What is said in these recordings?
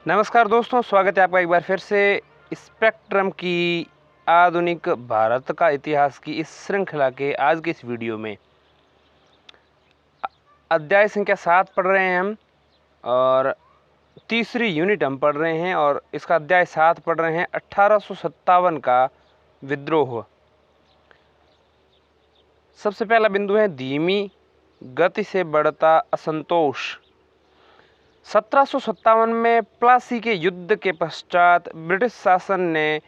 नमस्कार दोस्तों, स्वागत है आपका एक बार फिर से स्पेक्ट्रम की आधुनिक भारत का इतिहास की इस श्रृंखला के आज के इस वीडियो में। अध्याय संख्या 7 पढ़ रहे हैं हम और तीसरी यूनिट हम पढ़ रहे हैं और इसका अध्याय 7 पढ़ रहे हैं 1857 का विद्रोह। सबसे पहला बिंदु है धीमी गति से बढ़ता असंतोष। 1757 में प्लासी के युद्ध के पश्चात ब्रिटिश शासन ने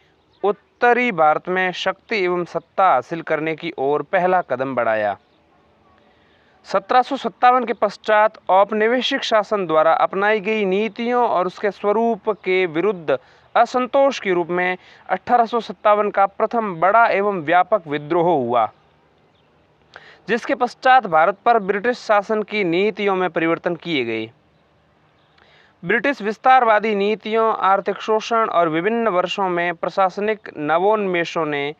उत्तरी भारत में शक्ति एवं सत्ता हासिल करने की ओर पहला कदम बढ़ाया। 1757 के पश्चात औपनिवेशिक शासन द्वारा अपनाई गई नीतियों और उसके स्वरूप के विरुद्ध असंतोष के रूप में 1857 का प्रथम बड़ा एवं व्यापक विद्रोह हुआ, जिसके पश्चात भारत पर ब्रिटिश शासन की नीतियों में परिवर्तन किए गए। ब्रिटिश विस्तारवादी नीतियों, आर्थिक शोषण और विभिन्न वर्षों में प्रशासनिक नवोन्मेषों ने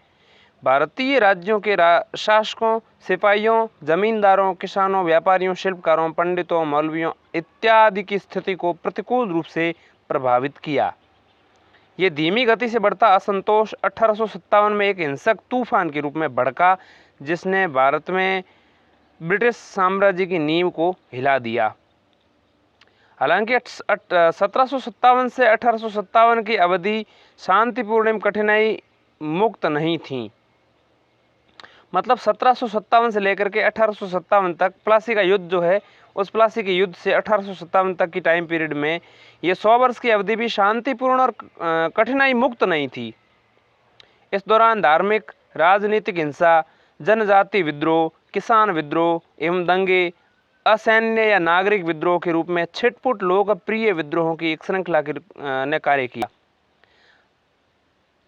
भारतीय राज्यों के शासकों, सिपाहियों, जमींदारों, किसानों, व्यापारियों, शिल्पकारों, पंडितों, मौलवियों इत्यादि की स्थिति को प्रतिकूल रूप से प्रभावित किया। ये धीमी गति से बढ़ता असंतोष 1857 में एक हिंसक तूफान के रूप में भड़का, जिसने भारत में ब्रिटिश साम्राज्य की नींव को हिला दिया। हालांकि 1757 से 1857 की अवधि शांतिपूर्ण एवं कठिनाई मुक्त नहीं थी। मतलब 1757 से लेकर के 1857 तक प्लासी का युद्ध जो है, उस प्लासी के युद्ध से 1857 तक की टाइम पीरियड में ये 100 वर्ष की अवधि भी शांतिपूर्ण और कठिनाई मुक्त नहीं थी। इस दौरान धार्मिक, राजनीतिक हिंसा, जनजाति विद्रोह, किसान विद्रोह एवं दंगे, असैन्य या नागरिक विद्रोह के रूप में छिटपुट लोकप्रिय विद्रोहों की एक श्रृंखला ने कार्य किया।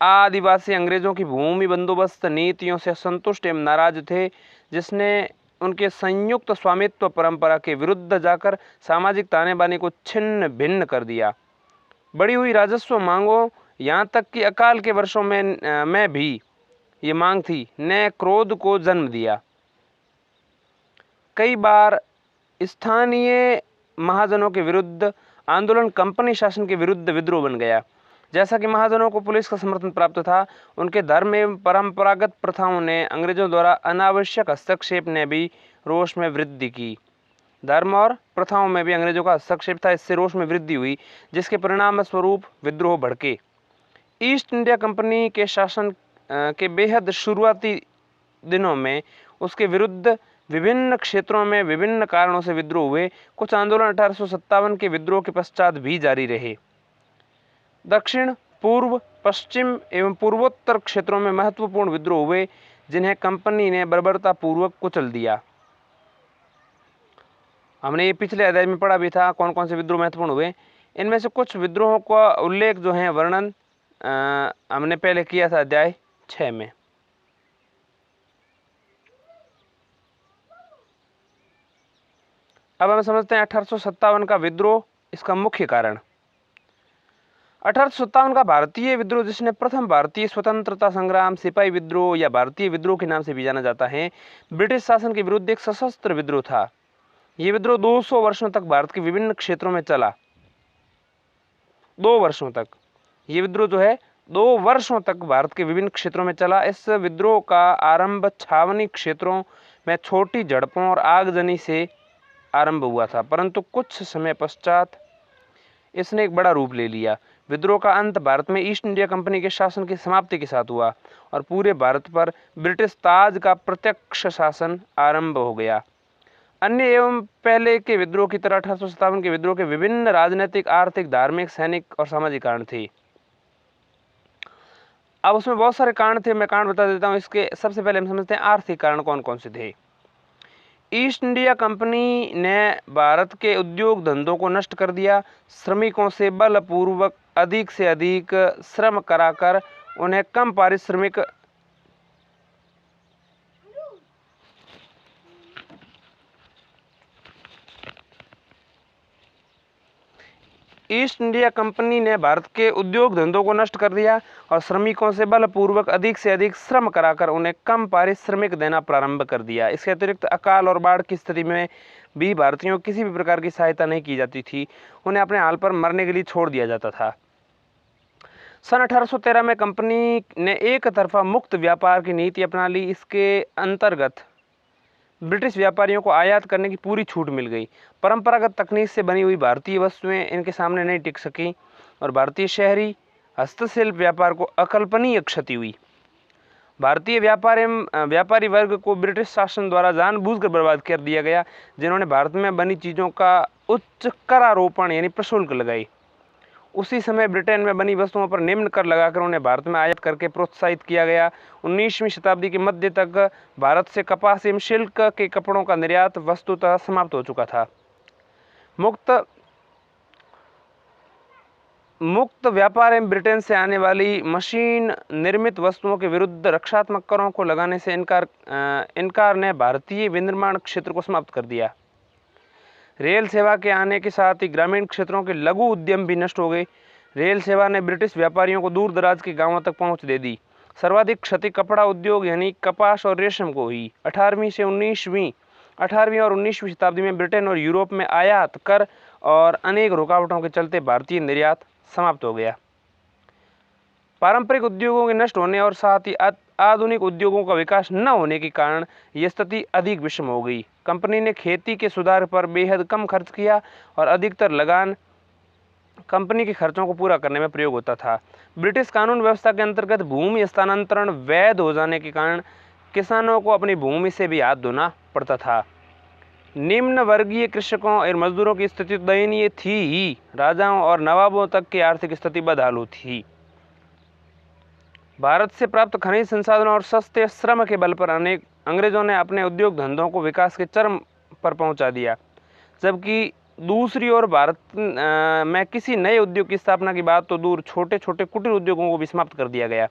आदिवासी अंग्रेजों की भूमि बंदोबस्त नीतियों से संतुष्ट एवं नाराज थे, जिसने उनके संयुक्त स्वामित्व परंपरा के विरुद्ध जाकर सामाजिक ताने बाने को छिन्न भिन्न कर दिया। बढ़ी हुई राजस्व मांगों, यहाँ तक कि अकाल के वर्षों में भी ये मांग थी, ने क्रोध को जन्म दिया। कई बार स्थानीय महाजनों के विरुद्ध आंदोलन कंपनी शासन के विरुद्ध विद्रोह बन गया। जैसा कि महाजनों को पुलिस का समर्थन प्राप्त था, उनके धर्म एवं परंपरागत प्रथाओं ने अंग्रेजों द्वारा अनावश्यक हस्तक्षेप ने भी रोष में वृद्धि की। धर्म और प्रथाओं में भी अंग्रेजों का हस्तक्षेप था, इससे रोष में वृद्धि हुई, जिसके परिणाम स्वरूप विद्रोह भड़के। ईस्ट इंडिया कंपनी के शासन के बेहद शुरुआती दिनों में उसके विरुद्ध विभिन्न क्षेत्रों में विभिन्न कारणों से विद्रोह हुए। कुछ आंदोलन 1857 के विद्रोह के पश्चात भी जारी रहे। दक्षिण, पूर्व, पश्चिम एवं पूर्वोत्तर क्षेत्रों में महत्वपूर्ण विद्रोह हुए, जिन्हें कंपनी ने बर्बरतापूर्वक कुचल दिया। हमने ये पिछले अध्याय में पढ़ा भी था कौन कौन से विद्रोह महत्वपूर्ण हुए। इनमें से कुछ विद्रोहों का उल्लेख जो है, वर्णन हमने पहले किया था अध्याय 6 में। अब हम समझते हैं 1857 का विद्रोह, इसका मुख्य कारण। 1857 का भारतीय विद्रोह, जिसने प्रथम भारतीय स्वतंत्रता संग्राम, सिपाही विद्रोह या भारतीय विद्रोह के नाम से भी जाना जाता है, ब्रिटिश शासन के विरुद्ध एक सशस्त्र विद्रोह था। यह विद्रोह 200 वर्षों तक भारत के विभिन्न क्षेत्रों में चला। 2 वर्षों तक ये विद्रोह जो है 2 वर्षों तक भारत के विभिन्न क्षेत्रों में चला। इस विद्रोह का आरंभ छावनी क्षेत्रों में छोटी झड़पों और आगजनी से आरंभ हुआ था, परंतु कुछ समय पश्चात इसने एक बड़ा रूप ले लिया। विद्रोह का अंत भारत में ईस्ट इंडिया कंपनी के शासन की समाप्ति के साथ हुआ और पूरे भारत पर ब्रिटिश ताज का प्रत्यक्ष शासन आरंभ हो गया। अन्य एवं पहले के विद्रोह की तरह 1857 के विद्रोह के विभिन्न राजनीतिक, आर्थिक, धार्मिक, सैनिक और सामाजिक कारण थे। अब उसमें बहुत सारे कारण थे, मैं कारण बता देता हूँ। इसके सबसे पहले हम समझते हैं आर्थिक कारण कौन कौन से थे। ईस्ट इंडिया कंपनी ने भारत के उद्योग धंधों को नष्ट कर दिया। श्रमिकों से बलपूर्वक अधिक से अधिक श्रम कराकर उन्हें कम पारिश्रमिक ईस्ट इंडिया कंपनी ने भारत के उद्योग धंधों को नष्ट कर दिया और श्रमिकों से बलपूर्वक अधिक से अधिक श्रम कराकर उन्हें कम पारिश्रमिक देना प्रारंभ कर दिया। इसके अतिरिक्त अकाल और बाढ़ की स्थिति में भी भारतीयों को किसी भी प्रकार की सहायता नहीं की जाती थी, उन्हें अपने हाल पर मरने के लिए छोड़ दिया जाता था। सन 1813 में कंपनी ने एक तरफा मुक्त व्यापार की नीति अपना ली। इसके अंतर्गत ब्रिटिश व्यापारियों को आयात करने की पूरी छूट मिल गई। परंपरागत तकनीक से बनी हुई भारतीय वस्तुएं इनके सामने नहीं टिक सकीं और भारतीय शहरी हस्तशिल्प व्यापार को अकल्पनीय क्षति हुई। भारतीय व्यापारी वर्ग को ब्रिटिश शासन द्वारा जानबूझकर बर्बाद कर दिया गया, जिन्होंने भारत में बनी चीज़ों का उच्च करारोपण यानी प्रशुल्क लगाई। उसी समय ब्रिटेन में बनी वस्तुओं पर निम्न कर लगाकर उन्हें भारत में आयात करके प्रोत्साहित किया गया। 19वीं शताब्दी के मध्य तक भारत से कपास एवं सिल्क के कपड़ों का निर्यात वस्तुतः समाप्त हो चुका था। मुक्त व्यापार एवं ब्रिटेन से आने वाली मशीन निर्मित वस्तुओं के विरुद्ध रक्षात्मक करों को लगाने से इनकार ने भारतीय विनिर्माण क्षेत्र को समाप्त कर दिया। रेल सेवा के आने के साथ ही ग्रामीण क्षेत्रों के लघु उद्यम भी नष्ट हो गए। रेल सेवा ने ब्रिटिश व्यापारियों को दूर दराज के गांवों तक पहुंच दे दी। सर्वाधिक क्षति कपड़ा उद्योग यानी कपास और रेशम को हुई। 18वीं और 19वीं शताब्दी में ब्रिटेन और यूरोप में आयात कर और अनेक रुकावटों के चलते भारतीय निर्यात समाप्त हो गया। पारंपरिक उद्योगों के नष्ट होने और साथ ही आधुनिक उद्योगों का विकास न होने के कारण यह स्थिति अधिक विषम हो गई। कंपनी ने खेती के सुधार पर बेहद कम खर्च किया और अधिकतर लगान कंपनी के खर्चों को पूरा करने में प्रयोग होता था। ब्रिटिश कानून व्यवस्था के अंतर्गत भूमि हस्तांतरण वैध हो जाने के कारण किसानों को अपनी भूमि से भी हाथ धोना पड़ता था। निम्न वर्गीय कृषकों और मजदूरों की स्थिति दयनीय थी ही, राजाओं और नवाबों तक की आर्थिक स्थिति बदहाल थी। भारत से प्राप्त खनिज संसाधनों और सस्ते श्रम के बल पर अंग्रेजों ने अपने उद्योग धंधों को विकास के चरम पर पहुंचा दिया, जबकि दूसरी ओर भारत में किसी नए उद्योग की स्थापना की बात तो दूर, छोटे छोटे कुटीर उद्योगों को भी समाप्त कर दिया गया।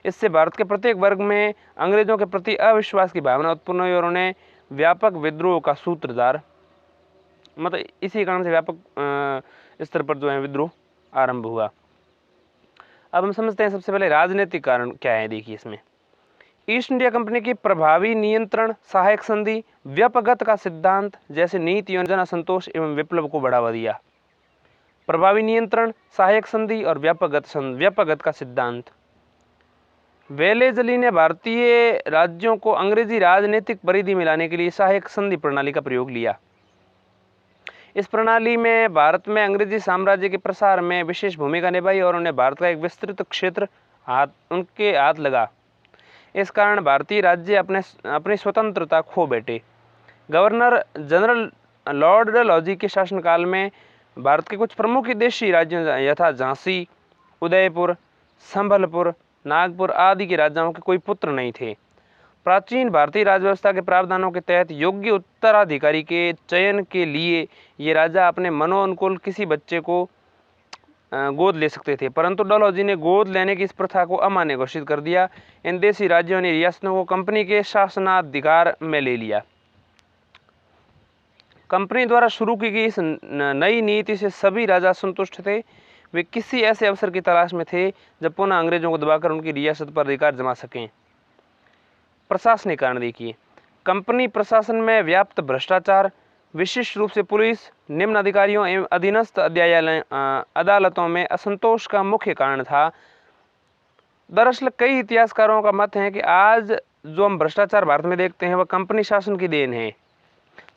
इससे भारत के प्रत्येक वर्ग में अंग्रेजों के प्रति अविश्वास की भावना उत्पन्न हुई और उन्हें व्यापक विद्रोह का सूत्रधार, मतलब इसी कारण से व्यापक स्तर पर जो है विद्रोह आरंभ हुआ। अब हम समझते हैं सबसे पहले राजनीतिक कारण क्या है। देखिए इसमें ईस्ट इंडिया कंपनी की प्रभावी नियंत्रण, सहायक संधि, व्यापकगत का सिद्धांत जैसे नीतियों ने जन असंतोष एवं विप्लव को बढ़ावा दिया। प्रभावी नियंत्रण, सहायक संधि और व्यापकगत का सिद्धांत। वेलेजली ने भारतीय राज्यों को अंग्रेजी राजनीतिक परिधि में लाने के लिए सहायक संधि प्रणाली का प्रयोग लिया। इस प्रणाली में भारत में अंग्रेजी साम्राज्य के प्रसार में विशेष भूमिका निभाई और उन्हें भारत का एक विस्तृत क्षेत्र उनके हाथ लगा। इस कारण भारतीय राज्य अपनी स्वतंत्रता खो बैठे। गवर्नर जनरल लॉर्ड डलहौजी के शासनकाल में भारत के कुछ प्रमुख विदेशी राज्यों यथा झांसी, उदयपुर, संबलपुर, नागपुर आदि के राजाओं के कोई पुत्र नहीं थे। प्राचीन भारतीय राजव्यवस्था के प्रावधानों के तहत योग्य उत्तराधिकारी के चयन के लिए ये राजा अपने मनोअनुकूल किसी बच्चे को गोद ले सकते थे, परंतु डलहौजी ने गोद लेने की इस प्रथा को अमान्य घोषित कर दिया। इन देशी राज्यों ने रियासतों को कंपनी के शासनाधिकार में ले लिया। कंपनी द्वारा शुरू की गई इस नई नीति से सभी राजा संतुष्ट थे। वे किसी ऐसे अवसर की तलाश में थे जब पुनः अंग्रेजों को दबाकर उनकी रियासत पर अधिकार जमा सकें। प्रशासनिक कारण देखिए, कंपनी प्रशासन में व्याप्त भ्रष्टाचार, विशिष्ट रूप से पुलिस, निम्न अधिकारियों एवं अधीनस्थ अदालतों में असंतोष का मुख्य कारण था। दरअसल कई इतिहासकारों का मत है कि आज जो हम भ्रष्टाचार भारत में देखते हैं वह कंपनी शासन की देन है।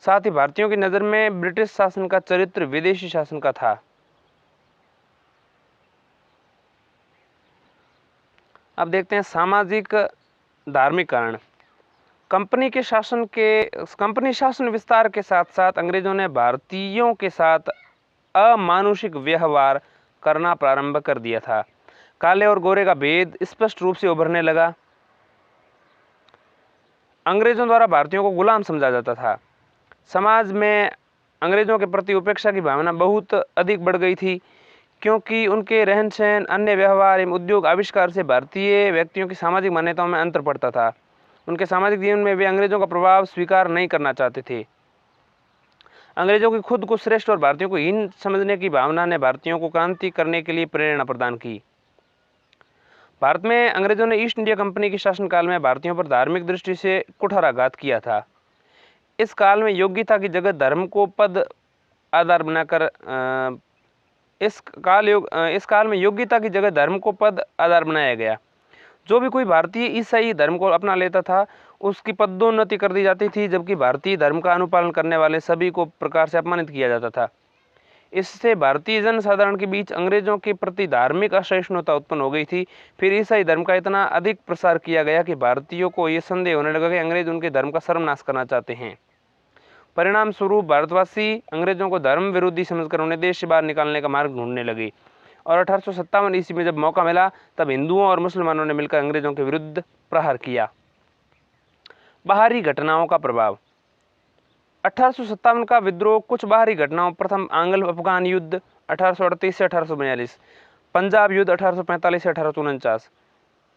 साथ ही भारतीयों की नज़र में ब्रिटिश शासन का चरित्र विदेशी शासन का था। अब देखते हैं सामाजिक धार्मिक कारण। कंपनी शासन विस्तार के साथ साथ अंग्रेजों ने भारतीयों के साथ अमानुषिक व्यवहार करना प्रारंभ कर दिया था। काले और गोरे का भेद स्पष्ट रूप से उभरने लगा। अंग्रेजों द्वारा भारतीयों को गुलाम समझा जाता था। समाज में अंग्रेजों के प्रति उपेक्षा की भावना बहुत अधिक बढ़ गई थी, क्योंकि उनके रहन सहन, अन्य व्यवहार एवं उद्योग आविष्कार से भारतीय व्यक्तियों की सामाजिक मान्यताओं में अंतर पड़ता था। उनके सामाजिक जीवन में वे अंग्रेजों का प्रभाव स्वीकार नहीं करना चाहते थे। अंग्रेजों की खुद को श्रेष्ठ और भारतीयों को हीन समझने की भावना ने भारतीयों को क्रांति करने के लिए प्रेरणा प्रदान की। भारत में अंग्रेजों ने ईस्ट इंडिया कंपनी के शासनकाल में भारतीयों पर धार्मिक दृष्टि से कुठाराघात किया था। इस काल में योग्यता की जगह धर्म को पद आधार बनाकर इस काल में योग्यता की जगह धर्म को पद आधार बनाया गया। जो भी कोई भारतीय ईसाई धर्म को अपना लेता था उसकी पदोन्नति कर दी जाती थी, जबकि भारतीय धर्म का अनुपालन करने वाले सभी को प्रकार से अपमानित किया जाता था। इससे भारतीय जनसाधारण के बीच अंग्रेजों के प्रति धार्मिक असहिष्णुता उत्पन्न हो गई थी। फिर ईसाई धर्म का इतना अधिक प्रसार किया गया कि भारतीयों को ये संदेह होने लगा कि अंग्रेज उनके धर्म का सर्वनाश करना चाहते हैं। परिणाम स्वरूप भारतवासी अंग्रेजों को धर्म विरोधी समझकर उन्हें देश से बाहर निकालने का मार्ग ढूंढने लगे और 1857 ईस्वी में जब मौका मिला तब हिंदुओं और मुसलमानों ने मिलकर अंग्रेजों के विरुद्ध प्रहार किया। बाहरी घटनाओं का प्रभाव। 1857 का विद्रोह कुछ बाहरी घटनाओं, प्रथम आंग्ल अफगान युद्ध 1838 से 1842, पंजाब युद्ध 1845 से 1849,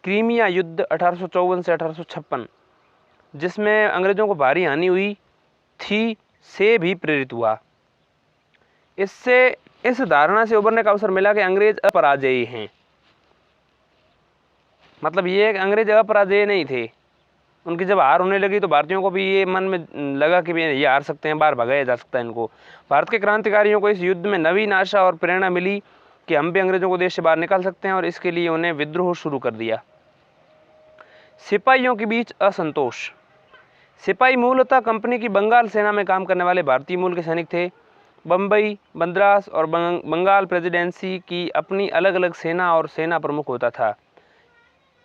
क्रीमिया युद्ध 1854 से 1856, जिसमें अंग्रेजों को भारी हानि हुई थी, से भी प्रेरित हुआ। इससे इस धारणा से उबरने का अवसर मिला कि अंग्रेज अपराजेय हैं। मतलब ये कि अंग्रेज अपराजेय नहीं थे। उनकी जब हार होने लगी तो भारतीयों को भी ये मन में लगा कि ये हार सकते हैं, बाहर भगाया जा सकता है इनको। भारत के क्रांतिकारियों को इस युद्ध में नवीन आशा और प्रेरणा मिली कि हम भी अंग्रेजों को देश से बाहर निकाल सकते हैं और इसके लिए उन्हें विद्रोह शुरू कर दिया। सिपाहियों के बीच असंतोष। सिपाही मूलतः कंपनी की बंगाल सेना में काम करने वाले भारतीय मूल के सैनिक थे। बम्बई, मद्रास और बंगाल प्रेसिडेंसी की अपनी अलग अलग सेना और सेना प्रमुख होता था।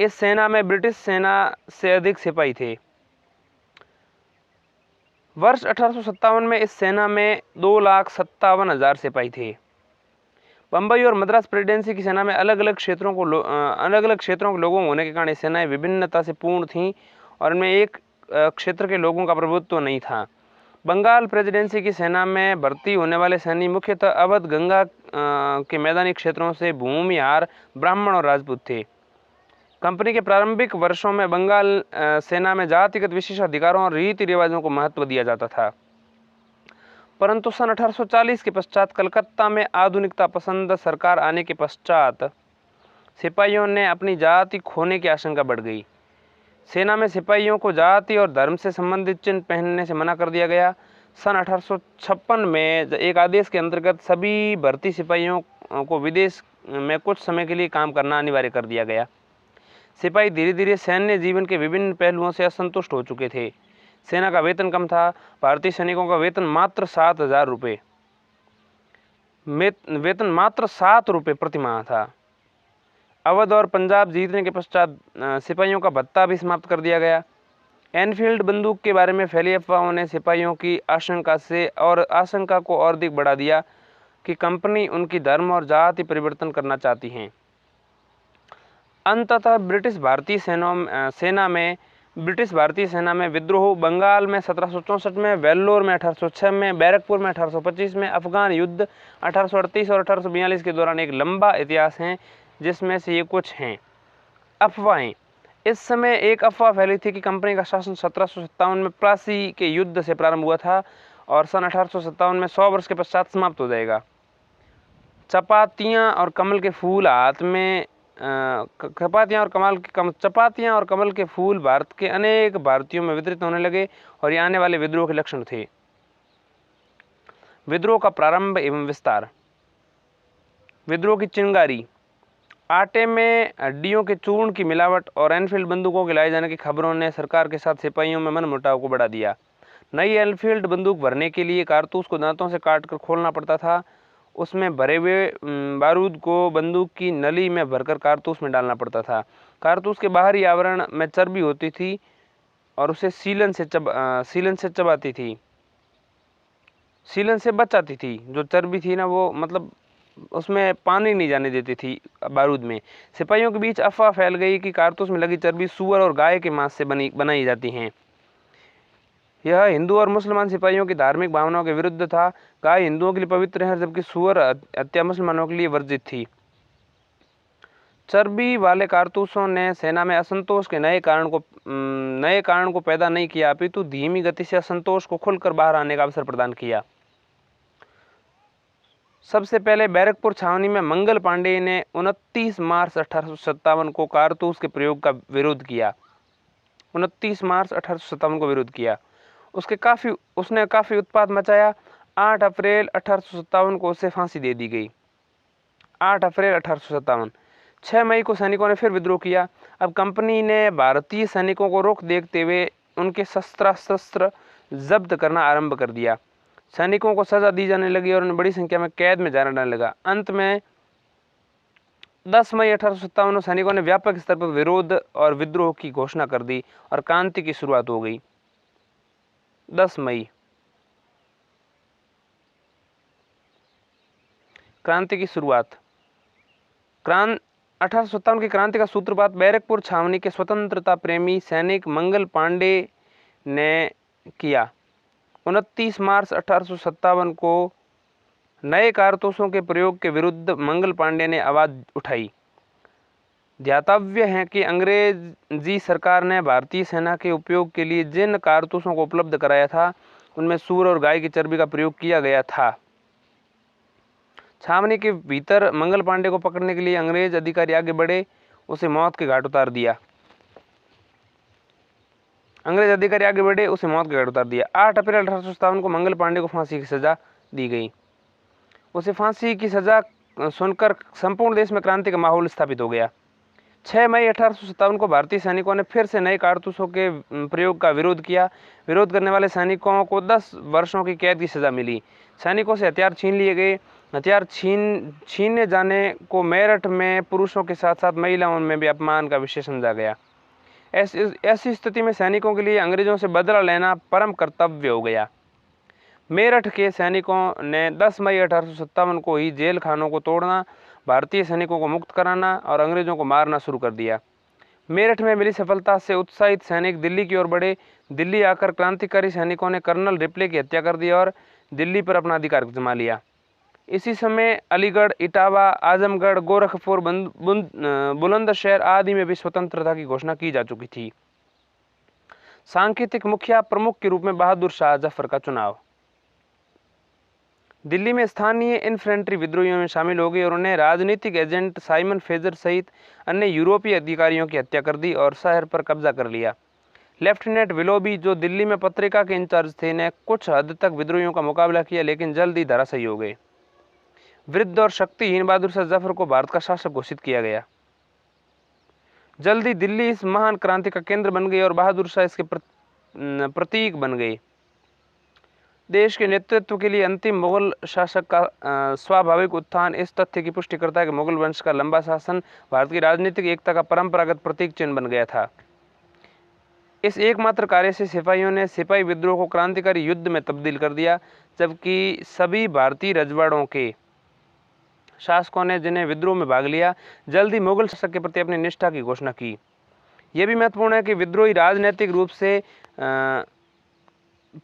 इस सेना में ब्रिटिश सेना से अधिक सिपाही थे। वर्ष 1857 में इस सेना में 2,57,000 सिपाही थे। बम्बई और मद्रास प्रेसिडेंसी की सेना में अलग अलग क्षेत्रों के लोगों होने के कारण ये सेनाएं विभिन्नता से पूर्ण थीं और इनमें एक क्षेत्र के लोगों का प्रभुत्व नहीं था। बंगाल प्रेसिडेंसी की सेना में भर्ती होने वाले सैनिक मुख्यतः अवध, गंगा के मैदानी क्षेत्रों से भूमिहार ब्राह्मण और राजपूत थे। कंपनी के प्रारंभिक वर्षों में बंगाल सेना में जातिगत विशेषाधिकारों और रीति रिवाजों को महत्व दिया जाता था, परंतु सन 1840 के पश्चात कलकत्ता में आधुनिकता पसंद सरकार आने के पश्चात सिपाहियों ने अपनी जाति खोने की आशंका बढ़ गई। सेना में सिपाहियों को जाति और धर्म से संबंधित चिन्ह पहनने से मना कर दिया गया। सन 1856 में एक आदेश के अंतर्गत सभी भर्ती सिपाहियों को विदेश में कुछ समय के लिए काम करना अनिवार्य कर दिया गया। सिपाही धीरे धीरे सैन्य जीवन के विभिन्न पहलुओं से असंतुष्ट हो चुके थे। सेना का वेतन कम था। भारतीय सैनिकों का वेतन मात्र 7,000 रुपये प्रति माह था। अवध और पंजाब जीतने के पश्चात सिपाहियों का भत्ता भी समाप्त कर दिया गया। एनफील्ड बंदूक के बारे में फैली अफवाहों ने सिपाहियों की आशंका को और अधिक बढ़ा दिया कि कंपनी उनकी धर्म और जाति परिवर्तन करना चाहती है। अंततः ब्रिटिश भारतीय सेना में विद्रोह बंगाल में 1764 में, वेल्लोर में 1806 में, बैरकपुर में 1825 में, अफगान युद्ध 1838 और 1842 के दौरान एक लंबा इतिहास है, जिसमें से ये कुछ हैं। अफवाहें। इस समय एक अफवाह फैली थी कि कंपनी का शासन 1757 में प्लासी के युद्ध से प्रारंभ हुआ था और सन 1857 में 100 वर्ष के पश्चात समाप्त हो जाएगा। चपातियाँ और कमल के फूल भारत के अनेक भारतीयों में वितरित होने लगे और ये आने वाले विद्रोह के लक्षण थे। विद्रोह का प्रारंभ एवं विस्तार। विद्रोह की चिंगारी। आटे में हड्डियों के चूर्ण की मिलावट और एनफील्ड बंदूकों के लाए जाने की खबरों ने सरकार के साथ सिपाहियों में मनमुटाव को बढ़ा दिया। नई एनफील्ड बंदूक भरने के लिए कारतूस को दांतों से काटकर खोलना पड़ता था। उसमें भरे हुए बारूद को बंदूक की नली में भरकर कारतूस में डालना पड़ता था। कारतूस के बाहरी आवरण में चर्बी होती थी और उसे सीलन से बचाती थी। जो चर्बी थी ना, वो मतलब उसमें पानी नहीं जाने देती थी बारूद में। सिपाहियों के बीच अफवाह फैल गई कि कारतूस में लगी चर्बी सूअर और गाय के मांस से बनाई जाती हैं। यह हिंदू और मुसलमान सिपाहियों की धार्मिक भावनाओं के विरुद्ध था। गाय हिंदुओं के लिए पवित्र है, जबकि सूअर हत्या मुसलमानों के लिए वर्जित थी। चर्बी वाले कारतूसों ने सेना में असंतोष के नए कारण को पैदा नहीं किया, अपितु धीमी गति से असंतोष को खुलकर बाहर आने का अवसर प्रदान किया। सबसे पहले बैरकपुर छावनी में मंगल पांडे ने 29 मार्च 1857 को कारतूस के प्रयोग का विरोध किया। 29 मार्च 1857 को विरोध किया। उसने काफ़ी उत्पात मचाया। 8 अप्रैल 1857 को उसे फांसी दे दी गई। 8 अप्रैल 1857। 6 मई को सैनिकों ने फिर विद्रोह किया। अब कंपनी ने भारतीय सैनिकों को रोक देखते हुए उनके शस्त्र जब्त करना आरंभ कर दिया। सैनिकों को सजा दी जाने लगी और उन्हें बड़ी संख्या में कैद में जाना डालने लगा। अंत में 10 मई 1857 में सैनिकों ने व्यापक स्तर पर विरोध और विद्रोह की घोषणा कर दी और क्रांति की शुरुआत हो गई। 10 मई क्रांति की शुरुआत। 1857 की क्रांति का सूत्रपात बैरकपुर छावनी के स्वतंत्रता प्रेमी सैनिक मंगल पांडे ने किया। 29 मार्च 1857 को नए कारतूसों के प्रयोग के विरुद्ध मंगल पांडे ने आवाज उठाई। ध्यातव्य है कि अंग्रेजी सरकार ने भारतीय सेना के उपयोग के लिए जिन कारतूसों को उपलब्ध कराया था उनमें सूअर और गाय की चर्बी का प्रयोग किया गया था। छावनी के भीतर मंगल पांडे को पकड़ने के लिए अंग्रेज अधिकारी आगे बढ़े, उसे मौत के घाट उतार दिया। 8 अप्रैल 1857 को मंगल पांडे को फांसी की सजा दी गई। उसे फांसी की सजा सुनकर संपूर्ण देश में क्रांति का माहौल स्थापित हो गया। 6 मई 1857 को भारतीय सैनिकों ने फिर से नए कारतूसों के प्रयोग का विरोध किया। विरोध करने वाले सैनिकों को 10 वर्षों की कैद की सजा मिली। सैनिकों से हथियार छीन लिए गए। हथियार छीने जाने को मेरठ में पुरुषों के साथ साथ महिलाओं में भी अपमान का विषय समझा गया। ऐसी स्थिति में सैनिकों के लिए अंग्रेजों से बदला लेना परम कर्तव्य हो गया। मेरठ के सैनिकों ने 10 मई 1857 को ही जेल खानों को तोड़ना, भारतीय सैनिकों को मुक्त कराना और अंग्रेजों को मारना शुरू कर दिया। मेरठ में मिली सफलता से उत्साहित सैनिक दिल्ली की ओर बढ़े। दिल्ली आकर क्रांतिकारी सैनिकों ने कर्नल रिप्ले की हत्या कर दी और दिल्ली पर अपना अधिकार जमा लिया। इसी समय अलीगढ़, इटावा, आजमगढ़, गोरखपुर, बुलंदशहर आदि में भी स्वतंत्रता की घोषणा की जा चुकी थी। सांकेतिक मुखिया प्रमुख के रूप में बहादुर शाह जफर का चुनाव। दिल्ली में स्थानीय इन्फेंट्री विद्रोहियों में शामिल हो गए और उन्हें राजनीतिक एजेंट साइमन फेजर सहित अन्य यूरोपीय अधिकारियों की हत्या कर दी और शहर पर कब्जा कर लिया। लेफ्टिनेंट विलोबी, जो दिल्ली में पत्रिका के इंचार्ज थे, ने कुछ हद तक विद्रोहियों का मुकाबला किया, लेकिन जल्द ही धराशायी हो गए। वृद्ध और शक्तिहीन बहादुर शाह जफर को भारत का शासक घोषित किया गया। जल्दी दिल्ली इस महान क्रांति का केंद्र बन गई और बहादुर शाह इसके प्रतीक बन गए। देश के नेतृत्व के लिए अंतिम मुगल शासक का स्वाभाविक उत्थान इस तथ्य की पुष्टि करता है कि मुगल वंश का लंबा शासन भारत की राजनीतिक एकता का परंपरागत प्रतीक चिन्ह बन गया था। इस एकमात्र कार्य से सिपाहियों ने सिपाही विद्रोह को क्रांतिकारी युद्ध में तब्दील कर दिया, जबकि सभी भारतीय रजवाड़ों के शासकों ने जिन्हें विद्रोह में भाग लिया, जल्द ही मुगल शासक के प्रति अपनी निष्ठा की घोषणा की। यह भी महत्वपूर्ण है कि विद्रोही राजनीतिक रूप से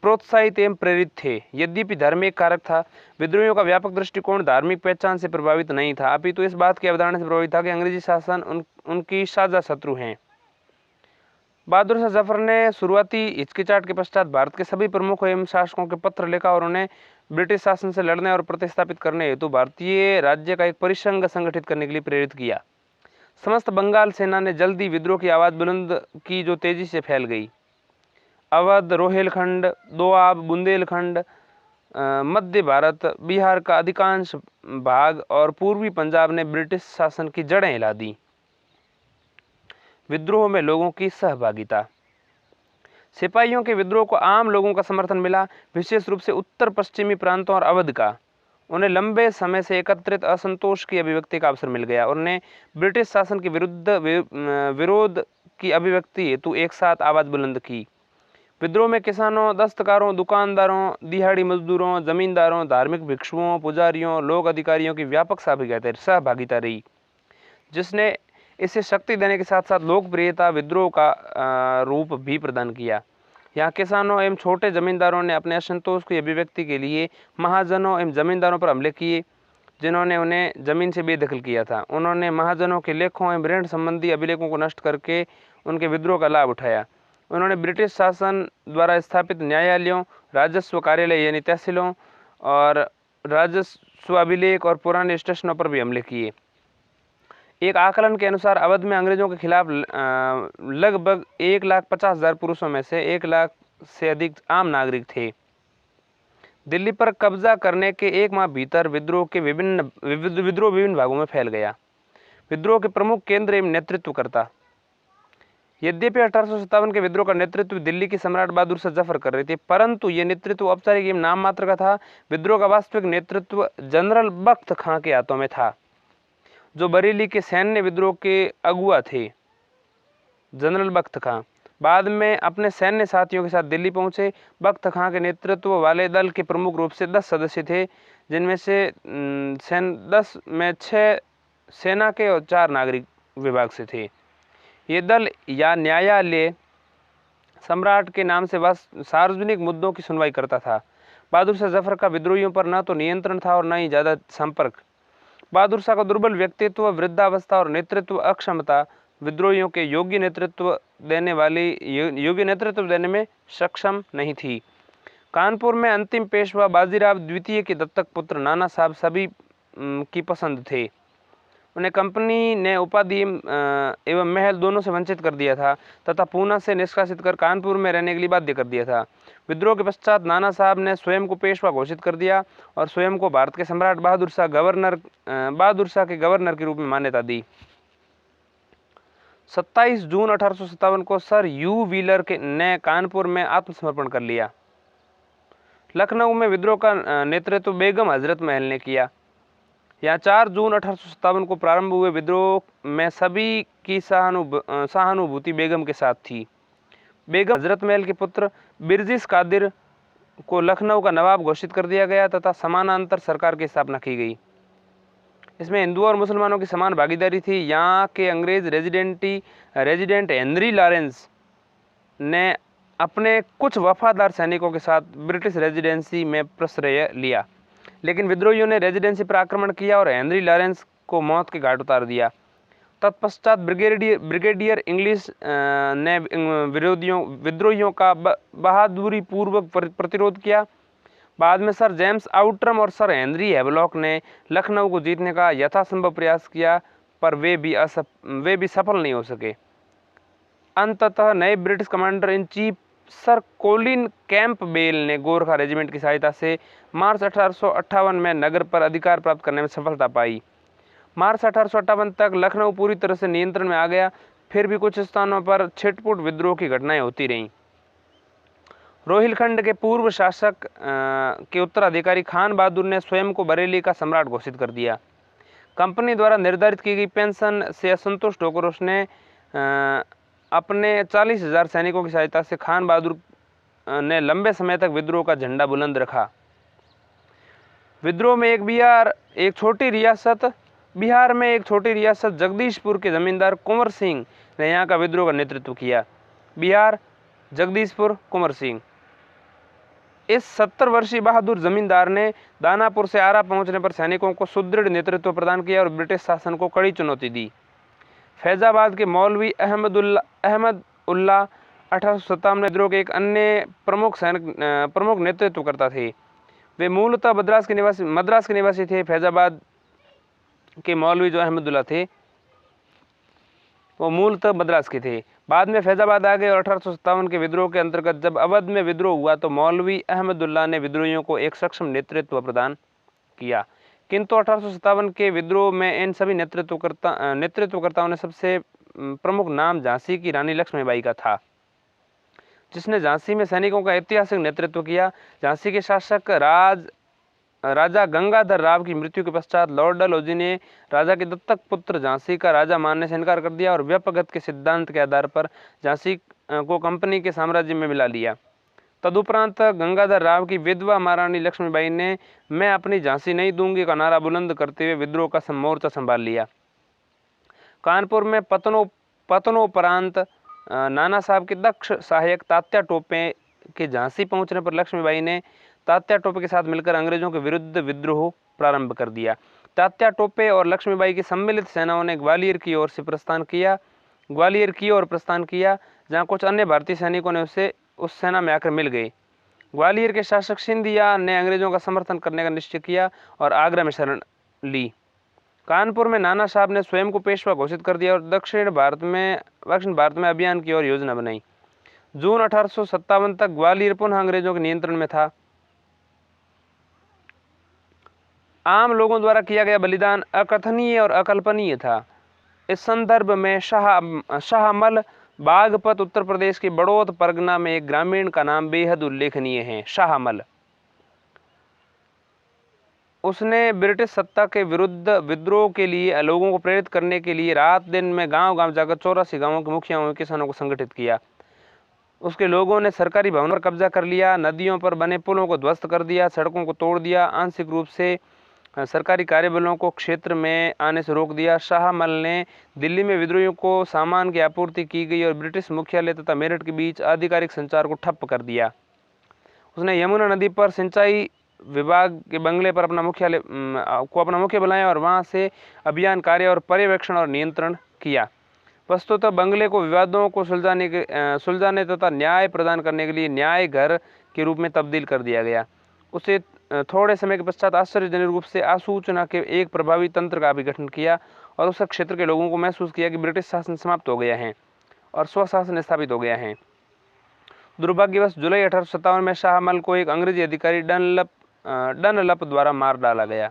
प्रोत्साहित एवं प्रेरित थे। यद्यपि धर्म एक कारक था, विद्रोहियों का व्यापक दृष्टिकोण धार्मिक पहचान से प्रभावित नहीं था, अपितु इस बात की अवधारणा से प्रभावित था कि अंग्रेजी शासन उनकी साझा शत्रु हैं। बहादुर शाह जफर ने शुरुआती हिचकिचाहट के पश्चात भारत के सभी प्रमुखों एवं शासकों के पत्र लिखा और उन्हें ब्रिटिश शासन से लड़ने और प्रतिस्थापित करने हेतु भारतीय राज्य का एक परिसंघ संगठित करने के लिए प्रेरित किया। समस्त बंगाल सेना ने जल्दी विद्रोह की आवाज बुलंद की, जो तेजी से फैल गई। अवध, रोहेलखंड, दोआब, बुंदेलखंड, मध्य भारत, बिहार का अधिकांश भाग और पूर्वी पंजाब ने ब्रिटिश शासन की जड़ें हिला दी। विद्रोह में लोगों की सहभागिता। सिपाहियों के विद्रोह को आम लोगों का समर्थन मिला, विशेष रूप से उत्तर पश्चिमी प्रांतों और अवध का। उन्हें लंबे समय से एकत्रित असंतोष की अभिव्यक्ति का अवसर मिल गया और उन्हें ब्रिटिश शासन के विरुद्ध विरोध की अभिव्यक्ति हेतु एक साथ आवाज बुलंद की। विद्रोह में किसानों, दस्तकारों, दुकानदारों, दिहाड़ी मजदूरों, जमींदारों, धार्मिक भिक्षुओं, पुजारियों, लोक अधिकारियों की व्यापक सहभागिता रही, जिसने इसे शक्ति देने के साथ साथ लोकप्रियता विद्रोह का रूप भी प्रदान किया। यहाँ किसानों एवं छोटे जमींदारों ने अपने असंतोष की अभिव्यक्ति के लिए महाजनों एवं जमींदारों पर हमले किए, जिन्होंने उन्हें जमीन से बेदखल किया था। उन्होंने महाजनों के लेखों एवं ऋण संबंधी अभिलेखों को नष्ट करके उनके विद्रोह का लाभ उठाया। उन्होंने ब्रिटिश शासन द्वारा स्थापित न्यायालयों, राजस्व कार्यालय यानी तहसीलों और राजस्व स्वाभिलेख और पुराने स्टेशनों पर भी हमले किए। एक आकलन के अनुसार अवध में अंग्रेजों के खिलाफ लगभग 1,50,000 पुरुषों में से 1 लाख से अधिक आम नागरिक थे। दिल्ली पर कब्जा करने के एक माह भीतर विद्रोह विभिन्न भागों में फैल गया। विद्रोह के प्रमुख केंद्र एवं नेतृत्वकर्ता। यद्यपि 1857 के विद्रोह का नेतृत्व दिल्ली के सम्राट बहादुर शाह जफर कर रहे थे, परंतु यह नेतृत्व औपचारिक एवं नाम मात्र का था। विद्रोह का वास्तविक नेतृत्व जनरल बख्त खां के हाथों में था, जो बरेली के सैन्य विद्रोह के अगुआ थे। जनरल बख्त खां बाद में अपने सैन्य साथियों के साथ दिल्ली पहुंचे। बख्त खां के नेतृत्व वाले दल के प्रमुख रूप से 10 सदस्य थे, जिनमें से 10 में 6 सेना के और 4 नागरिक विभाग से थे। ये दल या न्यायालय सम्राट के नाम से बस सार्वजनिक मुद्दों की सुनवाई करता था। बहादुर शाह जफर का विद्रोहियों पर न तो नियंत्रण था और न ही ज़्यादा संपर्क। बहादुर शाह का दुर्बल व्यक्तित्व, वृद्धावस्था और नेतृत्व अक्षमता विद्रोहियों के योग्य नेतृत्व देने में सक्षम नहीं थी। कानपुर में अंतिम पेशवा बाजीराव द्वितीय के दत्तक पुत्र नाना साहब सभी की पसंद थे। उन्हें कंपनी ने उपाधि एवं महल दोनों से वंचित कर दिया था तथा पूना से निष्कासित कर कानपुर में रहने के लिए बाध्य कर दिया था। विद्रोह के पश्चात नाना साहब ने स्वयं को पेशवा घोषित कर दिया और स्वयं को भारत के सम्राट बहादुर शाह के गवर्नर के रूप में मान्यता दी। 27 जून 1857 को सर यू व्हीलर ने कानपुर में आत्मसमर्पण कर लिया। लखनऊ में विद्रोह का नेतृत्व बेगम हजरत महल ने किया। यहाँ 4 जून 1857 को प्रारंभ हुए विद्रोह में सभी की सहानुभूति बेगम के साथ थी। बेगम हजरत महल के पुत्र बिरजिस कादिर को लखनऊ का नवाब घोषित कर दिया गया तथा समानांतर सरकार की स्थापना की गई। इसमें हिंदुओं और मुसलमानों की समान भागीदारी थी। यहाँ के अंग्रेज रेजिडेंट हेनरी लॉरेंस ने अपने कुछ वफादार सैनिकों के साथ ब्रिटिश रेजिडेंसी में प्रश्रय लिया, लेकिन विद्रोहियों ने रेजिडेंसी पर आक्रमण किया और हेनरी लॉरेंस को मौत के घाट उतार दिया। तत्पश्चात ब्रिगेडियर इंग्लिश ने विद्रोहियों का बहादुरी पूर्वक प्रतिरोध किया। बाद में सर जेम्स आउट्रम और सर हेनरी हैवलॉक ने लखनऊ को जीतने का यथासंभव प्रयास किया, पर वे भी सफल नहीं हो सके। अंततः नए British commander in chief Sir Colin Campbell ने गोरखा रेजिमेंट की सहायता से मार्च 1858 में नगर पर अधिकार प्राप्त करने में सफलता पाई। मार्च 1858 तक लखनऊ पूरी तरह से नियंत्रण में आ गया, फिर भी कुछ स्थानों पर छिटपुट विद्रोह की घटनाएं होती रहीं। रोहिलखंड के पूर्व शासक के उत्तराधिकारी खान बहादुर ने स्वयं को बरेली का सम्राट घोषित कर दिया। कंपनी द्वारा निर्धारित की गई पेंशन से असंतुष्ट होकर उसने अपने 40,000 सैनिकों की सहायता से खान बहादुर ने लंबे समय तक विद्रोह का झंडा बुलंद रखा। विद्रोह में बिहार में एक छोटी रियासत जगदीशपुर के जमींदार कुंवर सिंह ने यहाँ का विद्रोह का नेतृत्व किया। बिहार, जगदीशपुर, कुंवर सिंह। इस 70 वर्षीय बहादुर जमींदार ने दानापुर से आरा पहुंचने पर सैनिकों को सुदृढ़ नेतृत्व प्रदान किया और ब्रिटिश शासन को कड़ी चुनौती दी। फैजाबाद के मौलवी अहमद उल्लाह 1857 में विद्रोह के एक अन्य प्रमुख नेतृत्वकर्ता थे। वे मूलतः मद्रास के निवासी थे। फैजाबाद के मौलवी जो अहमदुल्ला थे वो मूलतः मद्रास के थे। बाद में फैजाबाद आ गए और 1857 के विद्रोह के अंतर्गत जब अवध में विद्रोह हुआ तो मौलवी अहमदुल्ला ने विद्रोहियों को एक सक्षम नेतृत्व प्रदान किया। किंतु 1857 के विद्रोह में इन सभी नेतृत्वकर्ताओं ने सबसे प्रमुख नाम झांसी की रानी लक्ष्मीबाई का था, जिसने झांसी में सैनिकों का ऐतिहासिक नेतृत्व किया। झांसी के शासक राजा गंगाधर राव की मृत्यु के पश्चात लॉर्ड डलहौजी ने राजा के दत्तक पुत्र झांसी का राजा मानने से इनकार कर दिया और व्यपगत के सिद्धांत के आधार पर झांसी को कंपनी के साम्राज्य में मिला लिया। तदुपरांत गंगाधर राव की विधवा महारानी लक्ष्मीबाई ने मैं अपनी झांसी नहीं दूंगी का नारा बुलंद करते हुए विद्रोह का मोर्चा संभाल लिया। कानपुर में पतनोपरांत नाना साहब के दक्ष सहायक तात्या टोपे के झांसी पहुंचने पर लक्ष्मीबाई ने तात्या टोपे के साथ मिलकर अंग्रेजों के विरुद्ध विद्रोह प्रारंभ कर दिया। तात्या टोपे और लक्ष्मीबाई की सम्मिलित सेनाओं ने ग्वालियर की ओर प्रस्थान किया, जहां कुछ अन्य भारतीय सैनिकों ने उस सेना में आकर मिल गए। ग्वालियर के शासक सिंधिया ने अंग्रेजों का समर्थन करने का निश्चय किया और आगरा में शरण ली। कानपुर में नाना साहब ने स्वयं को पेशवा घोषित कर दिया और दक्षिण भारत में अभियान की ओर योजना बनाई। जून 1857 तक ग्वालियर पुनः अंग्रेजों के नियंत्रण में था। आम लोगों द्वारा किया गया बलिदान अकथनीय और अकल्पनीय था। इस संदर्भ में शाहमल बागपत उत्तर प्रदेश के बड़ौत परगना में एक ग्रामीण का नाम बेहद उल्लेखनीय है, शाहमल। उसने ब्रिटिश सत्ता के विरुद्ध विद्रोह के लिए लोगों को प्रेरित करने के लिए रात दिन में गांव-गांव जाकर 84 गांवों के मुखियाओं और किसानों को संगठित किया। उसके लोगों ने सरकारी भवनों पर कब्जा कर लिया, नदियों पर बने पुलों को ध्वस्त कर दिया, सड़कों को तोड़ दिया, आंशिक रूप से सरकारी कार्यबलों को क्षेत्र में आने से रोक दिया। शाहमल ने दिल्ली में विद्रोहियों को सामान की आपूर्ति की गई और ब्रिटिश मुख्यालय तथा मेरठ के बीच आधिकारिक संचार को ठप्प कर दिया। उसने यमुना नदी पर सिंचाई विभाग के बंगले पर अपना मुख्य बनाया और वहां से अभियान कार्य और पर्यवेक्षण और नियंत्रण किया। वस्तुतः बंगले को विवादों को सुलझाने तथा न्याय प्रदान करने के लिए न्याय घर के रूप में तब्दील कर दिया गया। उसे थोड़े समय के पश्चात आश्चर्यजनक रूप से आसूचना के एक प्रभावी तंत्र का भी गठन किया और उस क्षेत्र के लोगों को महसूस किया कि ब्रिटिश शासन समाप्त हो गया है और स्वशासन स्थापित हो गया है। दुर्भाग्यवश जुलाई 1857 में शाहमल को एक अंग्रेजी अधिकारी डनलप द्वारा मार डाला गया।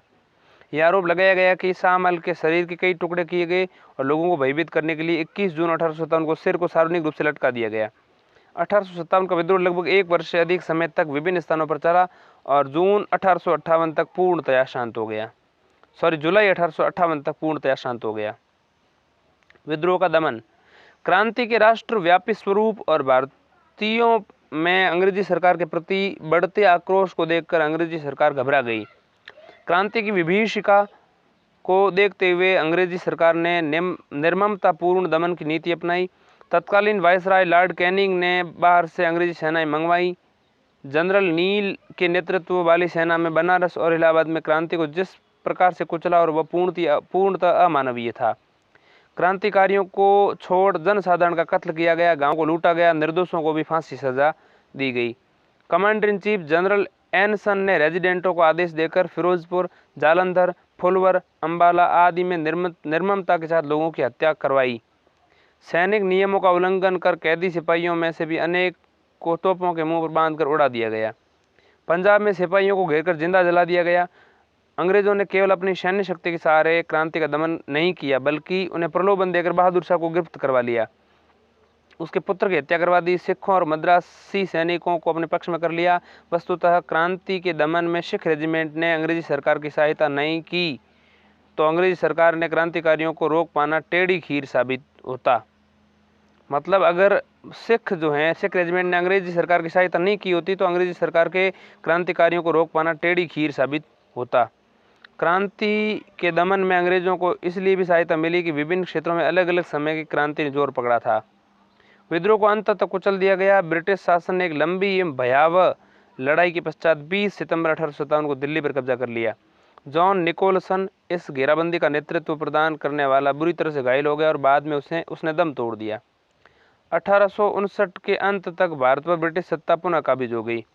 यह आरोप लगाया गया कि शाहमल के शरीर के कई टुकड़े किए गए और लोगों को भयभीत करने के लिए 21 जून 1857 को सिर को सार्वजनिक रूप से लटका दिया गया। 1857 का विद्रोह लगभग 1 वर्ष से अधिक समय तक विभिन्न स्थानों पर चला और जून 1858 तक पूर्णतया शांत हो गया। जुलाई 1858 तक पूर्णतया शांत हो गया। विद्रोह का दमन, क्रांति के राष्ट्रव्यापी स्वरूप और भारतीयों में अंग्रेजी सरकार के प्रति बढ़ते आक्रोश को देखकर अंग्रेजी सरकार घबरा गई। क्रांति की विभीषिका को देखते हुए अंग्रेजी सरकार ने निर्ममतापूर्ण दमन की नीति अपनाई। तत्कालीन वायसराय लॉर्ड कैनिंग ने बाहर से अंग्रेजी सेनाएं मंगवाई। जनरल नील के नेतृत्व वाली सेना में बनारस और इलाहाबाद में क्रांति को जिस प्रकार से कुचला और वह पूर्णतः अमानवीय था। क्रांतिकारियों को छोड़ जनसाधारण का कत्ल किया गया, गांव को लूटा गया, निर्दोषों को भी फांसी सजा दी गई। कमांडर इन चीफ जनरल एनसन ने रेजिडेंटों को आदेश देकर फिरोजपुर, जालंधर, फुलवर, अंबाला आदि में निर्ममता के साथ लोगों की हत्या करवाई। सैनिक नियमों का उल्लंघन कर कैदी सिपाहियों में से भी अनेक को तोपों के मुंह पर बांधकर उड़ा दिया गया। पंजाब में सिपाहियों को घेरकर जिंदा जला दिया गया। अंग्रेजों ने केवल अपनी सैन्य शक्ति के सहारे क्रांति का दमन नहीं किया, बल्कि उन्हें प्रलोभन देकर बहादुर शाह को गिरफ्त करवा लिया, उसके पुत्र की हत्या करवा दी, सिखों और मद्रासी सैनिकों को अपने पक्ष में कर लिया। वस्तुतः क्रांति के दमन में सिख रेजिमेंट ने अंग्रेजी सरकार की सहायता नहीं की तो अंग्रेजी सरकार ने क्रांतिकारियों को रोक पाना टेढ़ी खीर साबित होता। मतलब अगर सिख रेजिमेंट ने अंग्रेजी सरकार की सहायता नहीं की होती तो अंग्रेजी सरकार के क्रांतिकारियों को रोक पाना टेढ़ी खीर साबित होता। क्रांति के दमन में अंग्रेजों को इसलिए भी सहायता मिली कि विभिन्न क्षेत्रों में अलग अलग समय की क्रांति ने जोर पकड़ा था। विद्रोह को अंत तक कुचल दिया गया। ब्रिटिश शासन ने एक लंबी एवं भयावह लड़ाई के पश्चात 20 सितंबर 1857 को दिल्ली पर कब्जा कर लिया। जॉन निकोलसन इस घेराबंदी का नेतृत्व प्रदान करने वाला बुरी तरह से घायल हो गया और बाद में उसने दम तोड़ दिया। 1859 के अंत तक भारत पर ब्रिटिश सत्ता पुनः काबिज हो गई।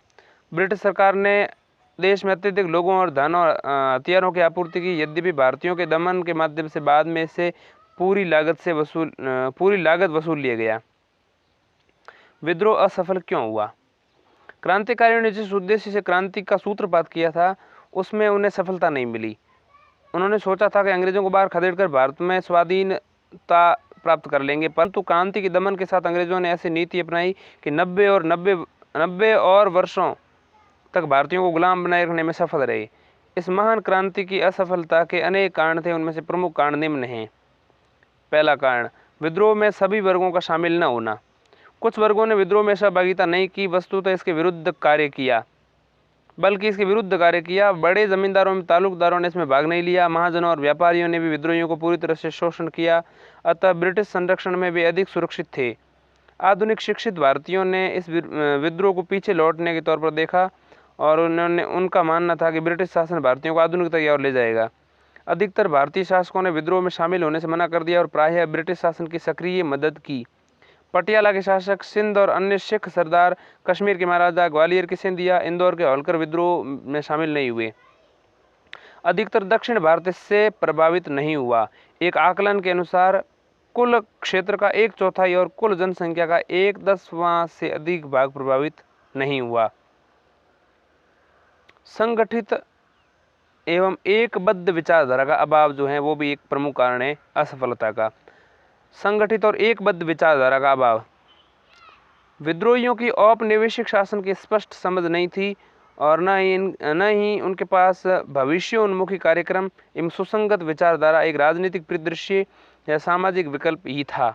ब्रिटिश सरकार ने देश में अत्यधिक लोगों और धन और हथियारों की आपूर्ति की। यद्यपि भारतीयों के दमन के माध्यम से बाद में इसे पूरी लागत वसूल लिया गया। विद्रोह असफल क्यों हुआ? क्रांतिकारियों ने जिस उद्देश्य से क्रांति का सूत्रपात किया था उसमें उन्हें सफलता नहीं मिली। उन्होंने सोचा था कि अंग्रेजों को बाहर खदेड़कर भारत में स्वाधीनता प्राप्त कर लेंगे, परंतु क्रांति के दमन के साथ अंग्रेजों ने ऐसी नीति अपनाई कि 90 और वर्षों तक भारतीयों को गुलाम बनाए रखने में सफल रहे। इस महान क्रांति की असफलता के अनेक कारण थे, उनमें से प्रमुख कारण निम्न हैं। पहला कारण, विद्रोह में सभी वर्गों का शामिल न होना। कुछ वर्गों ने विद्रोह में सहभागिता नहीं की, वस्तुतः इसके विरुद्ध कार्य किया, बड़े जमींदारों में ताल्लुकदारों ने इसमें भाग नहीं लिया। महाजनों और व्यापारियों ने भी विद्रोहियों को पूरी तरह से शोषण किया, अतः ब्रिटिश संरक्षण में वे अधिक सुरक्षित थे। आधुनिक शिक्षित भारतीयों ने इस विद्रोह को पीछे लौटने के तौर पर देखा और उनका मानना था कि ब्रिटिश शासन भारतीयों को आधुनिकता की ओर ले जाएगा। अधिकतर भारतीय शासकों ने विद्रोह में शामिल होने से मना कर दिया और प्रायः ब्रिटिश शासन की सक्रिय मदद की। पटियाला के शासक, सिंध और अन्य सिख सरदार, कश्मीर के महाराजा, ग्वालियर के सिंधिया, इंदौर के होलकर विद्रोह में शामिल नहीं हुए। अधिकतर दक्षिण भारत इससे प्रभावित नहीं हुआ। एक आकलन के अनुसार कुल क्षेत्र का 1/4 और कुल जनसंख्या का 1/10 से अधिक भाग प्रभावित नहीं हुआ। संगठित एवं एकबद्ध विचारधारा का अभाव जो है वो भी एक प्रमुख कारण है असफलता का। संगठित और एकबद्ध विचारधारा का अभाव। विद्रोहियों की औपनिवेशिक शासन की स्पष्ट समझ नहीं थी और न ही उनके पास भविष्योन्मुखी कार्यक्रम एवं सुसंगत विचारधारा, एक राजनीतिक परिदृश्य या सामाजिक विकल्प ही था।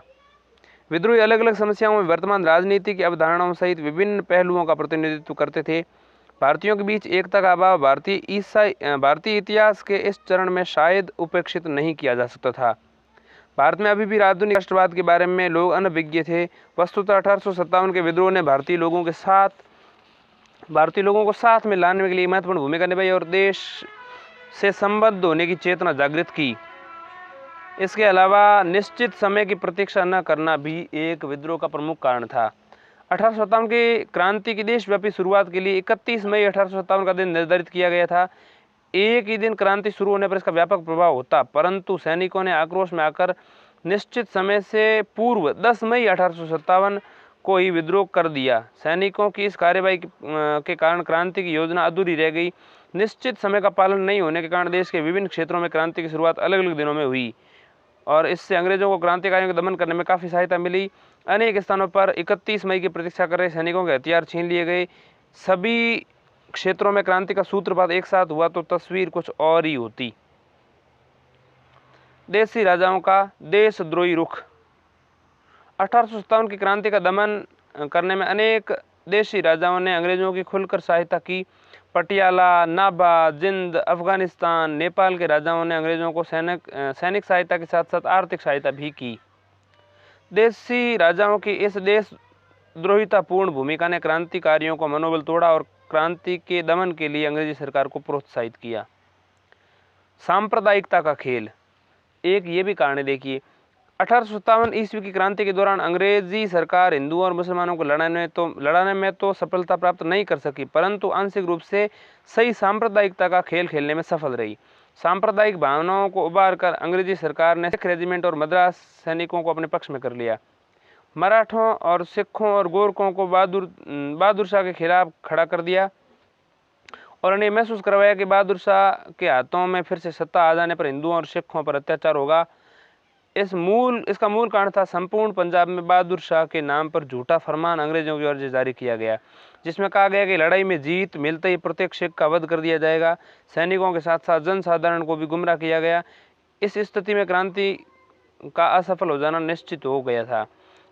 विद्रोही अलग अलग समस्याओं में वर्तमान राजनीति की अवधारणाओं सहित विभिन्न पहलुओं का प्रतिनिधित्व करते थे। भारतीयों के बीच एकता का अभाव भारतीय इतिहास के इस चरण में शायद उपेक्षित नहीं किया जा सकता था। भारत में अभी भी आधुनिक राष्ट्रवाद के बारे में लोग अनभिज्ञ थे। वस्तुतः 1857 के विद्रोह ने भारतीय लोगों को साथ में लाने के लिए महत्वपूर्ण भूमिका निभाई और देश से संबद्ध होने की चेतना जागृत की। इसके अलावा निश्चित समय की प्रतीक्षा न करना भी एक विद्रोह का प्रमुख कारण था। 1857 की क्रांति की देशव्यापी शुरुआत के लिए 31 मई 1857 का दिन निर्धारित किया गया था। एक ही दिन क्रांति शुरू होने पर इसका व्यापक प्रभाव होता, परंतु सैनिकों ने आक्रोश में आकर निश्चित समय से पूर्व 10 मई 1857 को ही विद्रोह कर दिया। सैनिकों की इस कार्यवाही के कारण क्रांति की योजना अधूरी रह गई। निश्चित समय का पालन नहीं होने के कारण देश के विभिन्न क्षेत्रों में क्रांति की शुरुआत अलग अलग दिनों में हुई और इससे अंग्रेजों को क्रांतिकारियों का दमन करने में काफ़ी सहायता मिली। अनेक स्थानों पर 31 मई की प्रतीक्षा कर रहे सैनिकों के हथियार छीन लिए गए। सभी क्षेत्रों में क्रांति का सूत्रपात एक साथ हुआ तो तस्वीर कुछ और ही होती। देशी राजाओं का देशद्रोही रुख। 1857 की क्रांति का दमन करने में अनेक देशी राजाओं ने अंग्रेजों की खुलकर सहायता की। पटियाला, नाभा, जिंद, अफगानिस्तान, नेपाल के राजाओं ने अंग्रेजों को सैनिक सहायता के साथ साथ आर्थिक सहायता भी की। देशी राजाओं की इस देशद्रोहितापूर्ण भूमिका ने क्रांतिकारियों को मनोबल तोड़ा और क्रांति के दमन के लिए अंग्रेजी सरकार को प्रोत्साहित किया। सांप्रदायिकता का खेल। एक ये भी कारण देखिए, 1857 ईस्वी की क्रांति के दौरान अंग्रेजी सरकार हिंदुओं और मुसलमानों को लड़ाने में तो सफलता प्राप्त नहीं कर सकी, परंतु आंशिक रूप से सही सांप्रदायिकता का खेल खेलने में सफल रही। सांप्रदायिक भावनाओं को उबार कर अंग्रेजी सरकार ने सिख रेजिमेंट और मद्रास सैनिकों को अपने पक्ष में कर लिया। मराठों और सिखों और गोरखों को बहादुर शाह के खिलाफ खड़ा कर दिया और उन्हें महसूस करवाया कि बहादुर शाह के हाथों में फिर से सत्ता आ जाने पर हिंदुओं और सिखों पर अत्याचार होगा। इसका मूल कारण था संपूर्ण पंजाब में बहादुर शाह के नाम पर झूठा फरमान अंग्रेजों की ओर से जारी किया गया, जिसमें कहा गया कि लड़ाई में जीत मिलते ही प्रत्येक सिख का वध कर दिया जाएगा। सैनिकों के साथ साथ जनसाधारण को भी गुमराह किया गया। इस स्थिति में क्रांति का असफल हो जाना निश्चित हो गया था।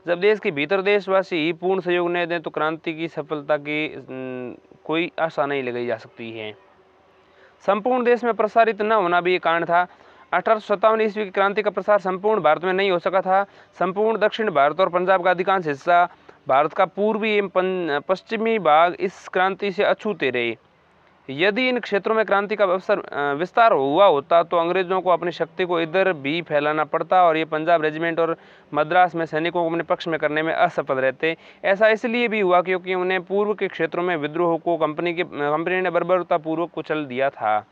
जब देश के भीतर देशवासी ही पूर्ण सहयोग नहीं दें तो क्रांति की सफलता की कोई आशा नहीं लगाई जा सकती है। संपूर्ण देश में प्रसारित न होना भी एक कारण था। 1857 ईस्वी की क्रांति का प्रसार संपूर्ण भारत में नहीं हो सका था। संपूर्ण दक्षिण भारत और पंजाब का अधिकांश हिस्सा, भारत का पूर्वी एवं पश्चिमी भाग इस क्रांति से अछूते रहे। यदि इन क्षेत्रों में क्रांति का विस्तार हुआ होता तो अंग्रेजों को अपनी शक्ति को इधर भी फैलाना पड़ता और ये पंजाब रेजिमेंट और मद्रास में सैनिकों को अपने पक्ष में करने में असफल रहते। ऐसा इसलिए भी हुआ क्योंकि उन्हें पूर्व के क्षेत्रों में विद्रोह को कंपनी ने बर्बरतापूर्वक कुचल दिया था।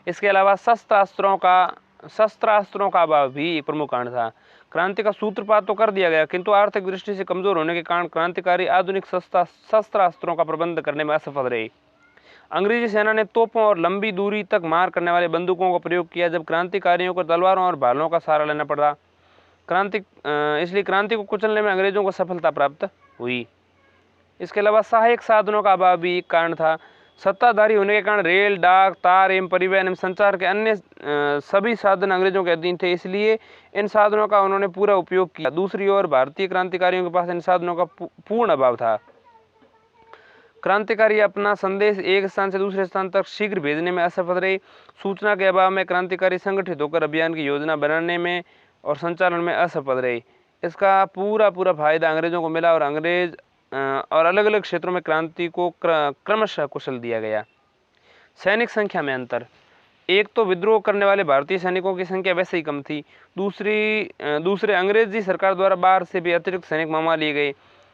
इसके अलावा शस्त्रास्त्रों का अभाव भी एक प्रमुख कारण था। क्रांति का सूत्रपात तो कर दिया गया, किंतु आर्थिक दृष्टि से कमजोर होने के कारण क्रांतिकारी आधुनिक शस्त्रास्त्रों का प्रबंध करने में असफल रहे। अंग्रेजी सेना ने तोपों और लंबी दूरी तक मार करने वाले बंदूकों का प्रयोग किया, जब क्रांतिकारियों को तलवारों और भालों का सहारा लेना पड़ा। इसलिए क्रांति को कुचलने में अंग्रेजों को सफलता प्राप्त हुई। इसके अलावा सहायक साधनों का अभाव भी एक कारण था। सत्ताधारी होने के कारण रेल, डाक, तार एवं परिवहन एवं संचार के अन्य सभी साधन अंग्रेजों के अधीन थे, इसलिए इन साधनों का उन्होंने पूरा उपयोग किया। दूसरी ओर भारतीय क्रांतिकारियों के पास इन साधनों का पूर्ण अभाव था। क्रांतिकारी अपना संदेश एक स्थान से दूसरे स्थान तक शीघ्र भेजने में असफल रहे। सूचना के अभाव में क्रांतिकारी संगठित होकर अभियान की योजना बनाने में और संचालन में असफल रहे। इसका पूरा फायदा अंग्रेजों को मिला और अलग अलग क्षेत्रों में क्रांति को क्रमशः कुशल दिया गया। सैनिक संख्या में अंतर। एक तो विद्रोह करने वाले भारतीय सैनिकों की संख्या वैसे ही कम थी, दूसरे अंग्रेजी सरकार द्वारा बाहर से भी अतिरिक्त सैनिक मंगवा लिए गए।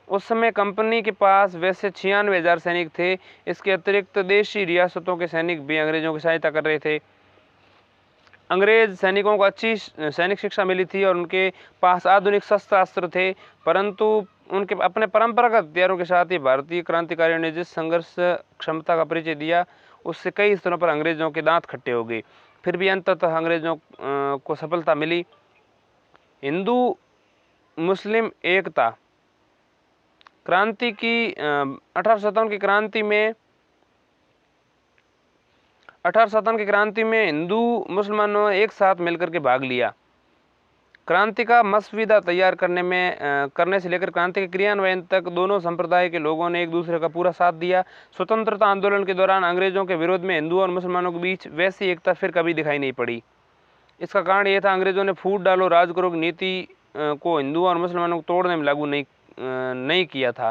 उस समय कंपनी के पास वैसे 96,000 सैनिक थे। इसके अतिरिक्त देशी रियासतों के सैनिक भी अंग्रेजों की सहायता कर रहे थे। अंग्रेज सैनिकों को अच्छी सैनिक शिक्षा मिली थी और उनके पास आधुनिक शस्त्रास्त्र थे, परंतु उनके अपने परंपरागत हथियारों के साथ ही भारतीय क्रांतिकारियों ने जिस संघर्ष क्षमता का परिचय दिया, उससे कई स्तरों पर अंग्रेजों के दांत खट्टे हो गए। फिर भी अंततः अंग्रेजों को सफलता मिली। हिंदू मुस्लिम एकता क्रांति की 1857 की क्रांति में 1857 की क्रांति में हिंदू मुसलमानों ने एक साथ मिलकर के भाग लिया। क्रांति का मसविदा तैयार करने से लेकर क्रांति के क्रियान्वयन तक दोनों संप्रदाय के लोगों ने एक दूसरे का पूरा साथ दिया। स्वतंत्रता आंदोलन के दौरान अंग्रेजों के विरोध में हिंदुओं और मुसलमानों के बीच वैसी एकता फिर कभी दिखाई नहीं पड़ी। इसका कारण यह था, अंग्रेजों ने फूट डालो राज करो की नीति को हिंदुओं और मुसलमानों को तोड़ने में लागू नहीं किया था।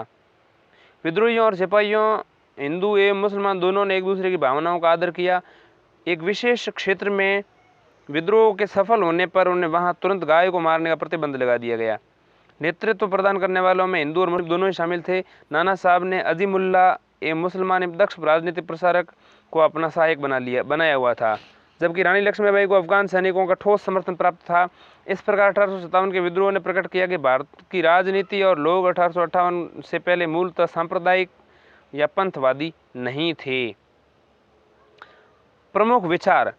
विद्रोहियों और सिपाहियों, हिंदू एवं मुसलमान दोनों ने एक दूसरे की भावनाओं का आदर किया। एक विशेष क्षेत्र में विद्रोह के सफल होने पर उन्हें वहां तुरंत गाय को मारने का प्रतिबंध लगा दिया गया। नेतृत्व प्रदान करने वालों में हिंदू और मुस्लिम दोनों ही शामिल थे। नाना साहब ने अजीमुल्ला एवं मुसलमान एवं दक्ष राजनीतिक प्रसारक को अपना सहायक बनाया हुआ था, जबकि रानी लक्ष्मीबाई को अफगान सैनिकों का ठोस समर्थन प्राप्त था। इस प्रकार 1857 के विद्रोह ने प्रकट किया कि भारत की राजनीति और लोग 1858 से पहले मूलतः सांप्रदायिक या पंथवादी नहीं थे। प्रमुख विचार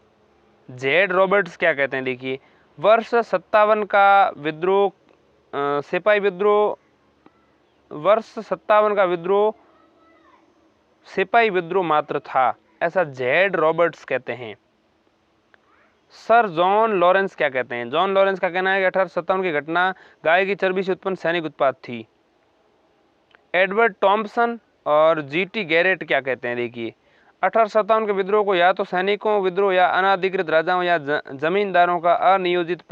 जेड रॉबर्ट्स क्या कहते हैं, देखिए। वर्ष 57 का विद्रोह सिपाही विद्रोह सिपाही विद्रोह मात्र था, ऐसा जेड रॉबर्ट्स कहते हैं। सर जॉन लॉरेंस क्या कहते हैं? जॉन लॉरेंस का कहना है कि 1857 की घटना गाय की चर्बी से उत्पन्न सैनिक उत्पाद थी। एडवर्ड टॉम्पसन और जीटी गैरेट क्या कहते हैं, देखिए। 1857 के विद्रोह को या तो सैनिकों विद्रोह या अनाधिकृत राजाओं या जमींदारों का अनियोजित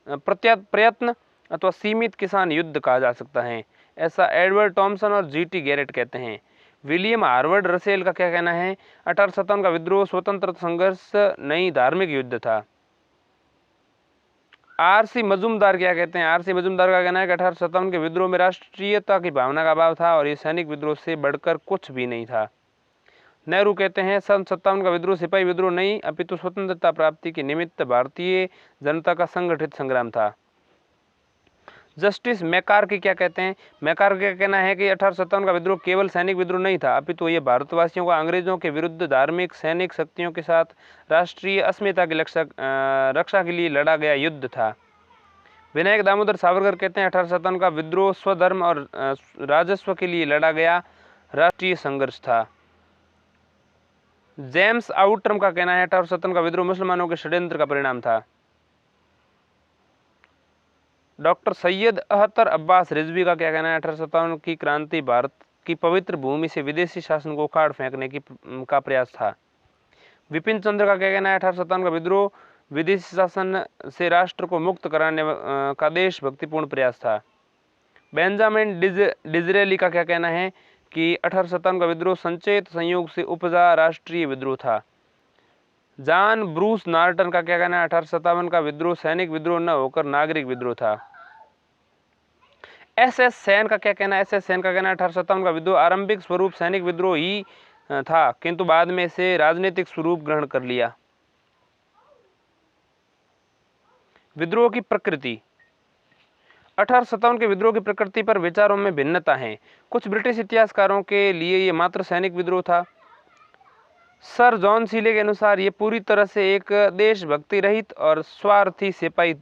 प्रयत्न अथवा सीमित किसान युद्ध कहा जा सकता है, ऐसा एडवर्ड टॉम्पसन और जीटी गैरेट कहते हैं। विलियम हार्वर्ड रसेल का क्या कहना है? 1857 का विद्रोह स्वतंत्रता संघर्ष नहीं धार्मिक युद्ध था। आरसी मजूमदार क्या कहते हैं? आरसी मजूमदार का कहना है कि 1857 के विद्रोह में राष्ट्रीयता की भावना का अभाव था और ये सैनिक विद्रोह से बढ़कर कुछ भी नहीं था। नेहरू कहते हैं 57 का विद्रोह सिपाही विद्रोह नहीं अपितु स्वतंत्रता प्राप्ति के निमित्त भारतीय जनता का संगठित संग्राम था। जस्टिस मैकार्की क्या कहते हैं? मैकार्की का कहना है कि 1857 का विद्रोह केवल सैनिक विद्रोह नहीं था, अपितु ये भारतवासियों का अंग्रेजों के विरुद्ध धार्मिक सैनिक शक्तियों के साथ राष्ट्रीय अस्मिता की रक्षा के लिए लड़ा गया युद्ध था। विनायक दामोदर सावरकर कहते हैं 1857 का विद्रोह स्वधर्म और राजस्व के लिए लड़ा गया राष्ट्रीय संघर्ष था। जेम्स आउटरम का कहना है 1857 का विद्रोह मुसलमानों के षड्यंत्र का परिणाम था। डॉक्टर सैयद अहतर अब्बास रिजवी का क्या कहना है? 1857 की क्रांति भारत की पवित्र भूमि से विदेशी शासन को उखाड़ फेंकने का प्रयास था। विपिन चंद्र का क्या कहना है? 1857 का विद्रोह विदेशी शासन से राष्ट्र को मुक्त कराने का देशभक्तिपूर्ण प्रयास था। बेंजामिन डिजरेली का क्या कहना है कि 1857 का विद्रोह संचेत संयोग से उपजा राष्ट्रीय विद्रोह था। जॉन ब्रूस नॉर्टन का क्या कहना है? 1857 का विद्रोह सैनिक विद्रोह न होकर नागरिक विद्रोह था। एस सेन का क्या कहना है? एस सेन का कहना है 1857 का विद्रोह आरंभिक स्वरूप सैनिक विद्रोह ही था, किंतु बाद में इसे राजनीतिक स्वरूप ग्रहण कर लिया। विद्रोह की प्रकृति 1857 के विद्रोह की प्रकृति पर विचारों में भिन्नता है। कुछ ब्रिटिश इतिहासकारों के लिए ये मात्र सैनिक विद्रोह था। सर जॉन सीले के अनुसार ये पूरी तरह से एक देशभक्ति रहित और स्वार्थी सिपाही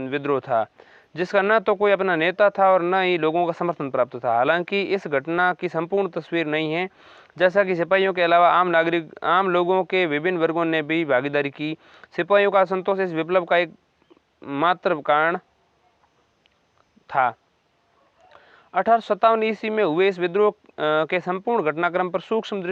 विद्रोह था, जिसका न तो कोई अपना नेता था और न ही लोगों का समर्थन प्राप्त था। हालांकि इस घटना की संपूर्ण तस्वीर नहीं है, जैसा कि सिपाहियों के अलावा आम लोगों के विभिन्न वर्गों ने भी भागीदारी की। सिपाहियों का असंतोष इस विप्लव का एक मात्र कारण था। 1857 ईस्वी में हुए इस विद्रोह के संपूर्ण घटनाक्रम पर सूक्ष्म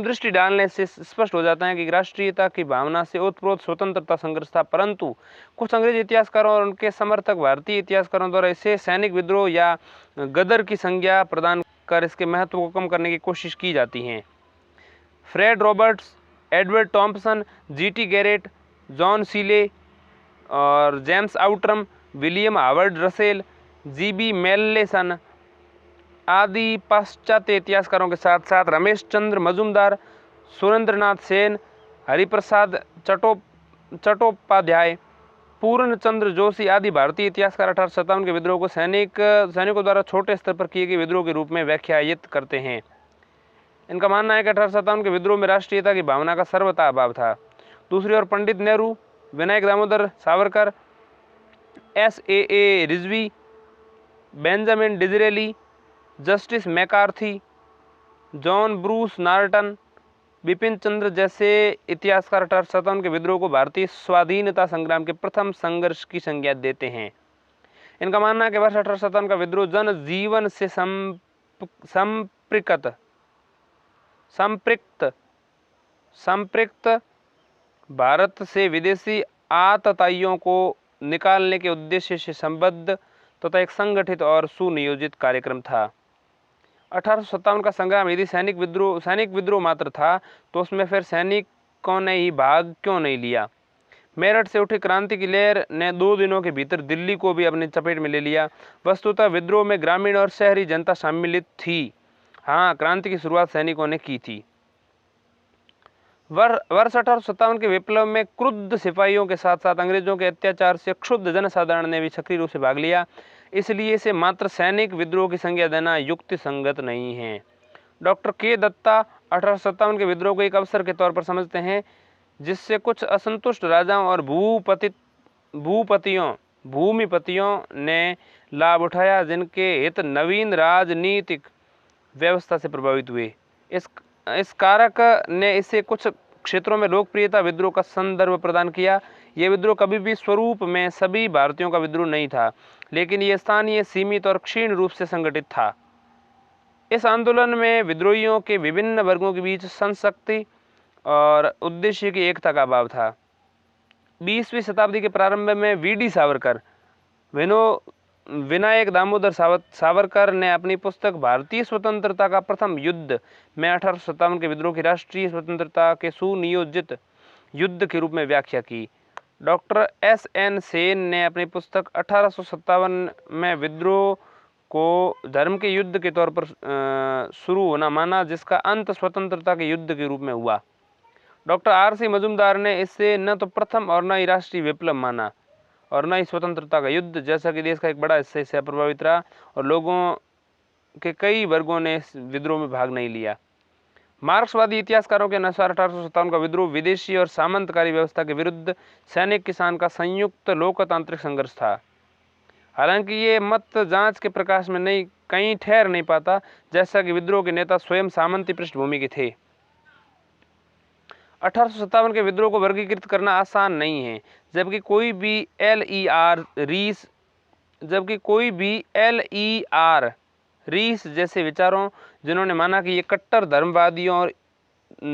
दृष्टि डालने से स्पष्ट हो जाता है कि राष्ट्रीयता की भावना से ओतप्रोत स्वतंत्रता संघर्ष था, परंतु कुछ अंग्रेज इतिहासकारों और उनके समर्थक भारतीय इतिहासकारों द्वारा इसे सैनिक विद्रोह या गदर की संज्ञा प्रदान कर इसके महत्व को कम करने की कोशिश की जाती है। Fred Roberts, Edward Thompson, GT Garrett, John Seeley और James Outram, William Howard Russell, GB Malleson आदि पाश्चात्य इतिहासकारों के साथ साथ रमेश चंद्र मजुमदार, सुरेंद्रनाथ सेन, हरिप्रसाद चट्टोपाध्याय, पूर्ण चंद्र जोशी आदि भारतीय इतिहासकार 1857 के विद्रोह को सैनिकों द्वारा छोटे स्तर पर किए गए विद्रोह के रूप में व्याख्यायित करते हैं। इनका मानना है कि 1857 के विद्रोह में राष्ट्रीयता की भावना का सर्वथा अभाव था। दूसरी ओर Pandit Nehru, Vinayak Damodar Savarkar, S.A.A. Rizvi, Benjamin Disraeli, Justice McCarthy, John Bruce Norton, Bipin Chandra जैसे इतिहासकार 1857 के विद्रोह को भारतीय स्वाधीनता संग्राम के प्रथम संघर्ष की संज्ञा देते हैं। इनका मानना है कि वर्ष 1857 का विद्रोह जन जीवन से संपृक्त भारत से विदेशी आतताइयों को निकालने के उद्देश्य से संबद्ध तथा एक संगठित और सुनियोजित कार्यक्रम था। 1857 का संग्राम यदि सैनिक विद्रोह मात्र था तो उसमें फिर सैनिकों ने ही भाग क्यों नहीं लिया। मेरठ से उठी क्रांति की लहर ने 2 दिनों के भीतर दिल्ली को भी अपनी चपेट में ले लिया। वस्तुतः विद्रोह में ग्रामीण और शहरी जनता सम्मिलित थी। हाँ, क्रांति की शुरुआत सैनिकों ने की थी। वर्ष 1857 के विप्लव में क्रुद्ध सिपाहियों के साथ साथ अंग्रेजों के अत्याचार से क्षुब्ध जनसाधारण ने भी सक्रिय रूप से भाग लिया। इसलिए इसे मात्र सैनिक विद्रोह की संज्ञा देना युक्ति संगत नहीं है। डॉक्टर के दत्ता 1857 के विद्रोह को एक अवसर के तौर पर समझते हैं जिससे कुछ असंतुष्ट राजाओं और भूमिपतियों ने लाभ उठाया, जिनके हित नवीन राजनीतिक व्यवस्था से प्रभावित हुए। इस कारक ने इसे कुछ क्षेत्रों में लोकप्रियता विद्रोह का संदर्भ प्रदान किया। यह विद्रोह कभी भी स्वरूप में सभी भारतीयों का विद्रोह नहीं था, लेकिन यह स्थानीय, सीमित और क्षीण रूप से संगठित था। इस आंदोलन में विद्रोहियों के विभिन्न वर्गों के बीच संशक्ति और उद्देश्य की एकता का अभाव था। 20वीं शताब्दी के प्रारंभ में वीडी सावरकर, विनायक दामोदर सावरकर ने अपनी पुस्तक भारतीय स्वतंत्रता का प्रथम युद्ध में 1857 के विद्रोह की राष्ट्रीय स्वतंत्रता के सुनियोजित युद्ध के रूप में व्याख्या की। Doctor S.N. सेन ने अपनी पुस्तक 1857 में विद्रोह को धर्म के युद्ध के तौर पर शुरू होना माना, जिसका अंत स्वतंत्रता के युद्ध के रूप में हुआ। Doctor R.C. मजुमदार ने इसे न तो प्रथम और न ही राष्ट्रीय विप्लव माना और न ही स्वतंत्रता का युद्ध, जैसा कि देश का एक बड़ा हिस्सा इससे प्रभावित रहा और लोगों के कई वर्गों ने इस विद्रोह में भाग नहीं लिया। मार्क्सवादी इतिहासकारों के अनुसार 1857 का विद्रोह विदेशी और सामंतकारी व्यवस्था के विरुद्ध सैनिक किसान का संयुक्त लोकतांत्रिक संघर्ष था। हालांकि ये मत जांच के प्रकाश में कहीं ठहर नहीं पाता, जैसा कि विद्रोह के नेता स्वयं सामंती पृष्ठभूमि के थे। 1857 के विद्रोह को वर्गीकृत करना आसान नहीं है, जबकि कोई भी रीस जैसे विचारों, जिन्होंने माना कि ये कट्टर धर्मवादियों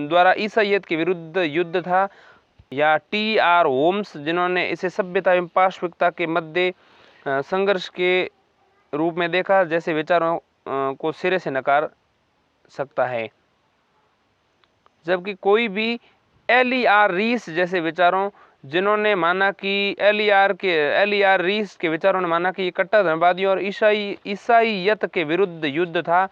द्वारा ईसाईयत के विरुद्ध युद्ध था, या T.R. होम्स, जिन्होंने इसे सभ्यता एवं पाशविकता के मध्य संघर्ष के रूप में देखा, जैसे विचारों को सिरे से नकार सकता है। जबकि कोई भी L.E.R. रीस जैसे विचारों, जिन्होंने माना कि L.E.R. रीस के विचारों ने माना कि ये कट्टर धर्मवादियों और ईसाईयत के विरुद्ध युद्ध था,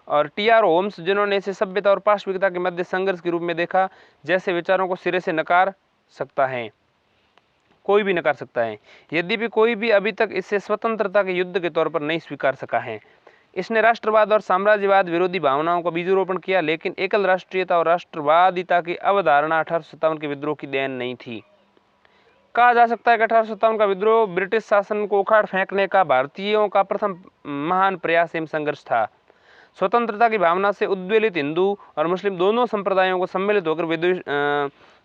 और T.R. होम्स, जिन्होंने इसे सभ्यता और पाशविकता के मध्य संघर्ष के रूप में देखा, जैसे विचारों को सिरे से नकार सकता है। कोई भी नकार सकता है। यद्यपि कोई भी अभी तक इसे स्वतंत्रता के युद्ध के तौर पर नहीं स्वीकार सका है। इसने राष्ट्रवाद और साम्राज्यवाद विरोधी भावनाओं का बीजारोपण किया, लेकिन एकल राष्ट्रीयता और राष्ट्रवादिता की अवधारणा 1857 के विद्रोह की देन नहीं थी। कहा जा सकता है कि 1857 का विद्रोह ब्रिटिश शासन को उखाड़ फेंकने का भारतीयों का प्रथम महान प्रयास एवं संघर्ष था। स्वतंत्रता की भावना से उद्वेलित हिंदू और मुस्लिम दोनों संप्रदायों को सम्मिलित होकर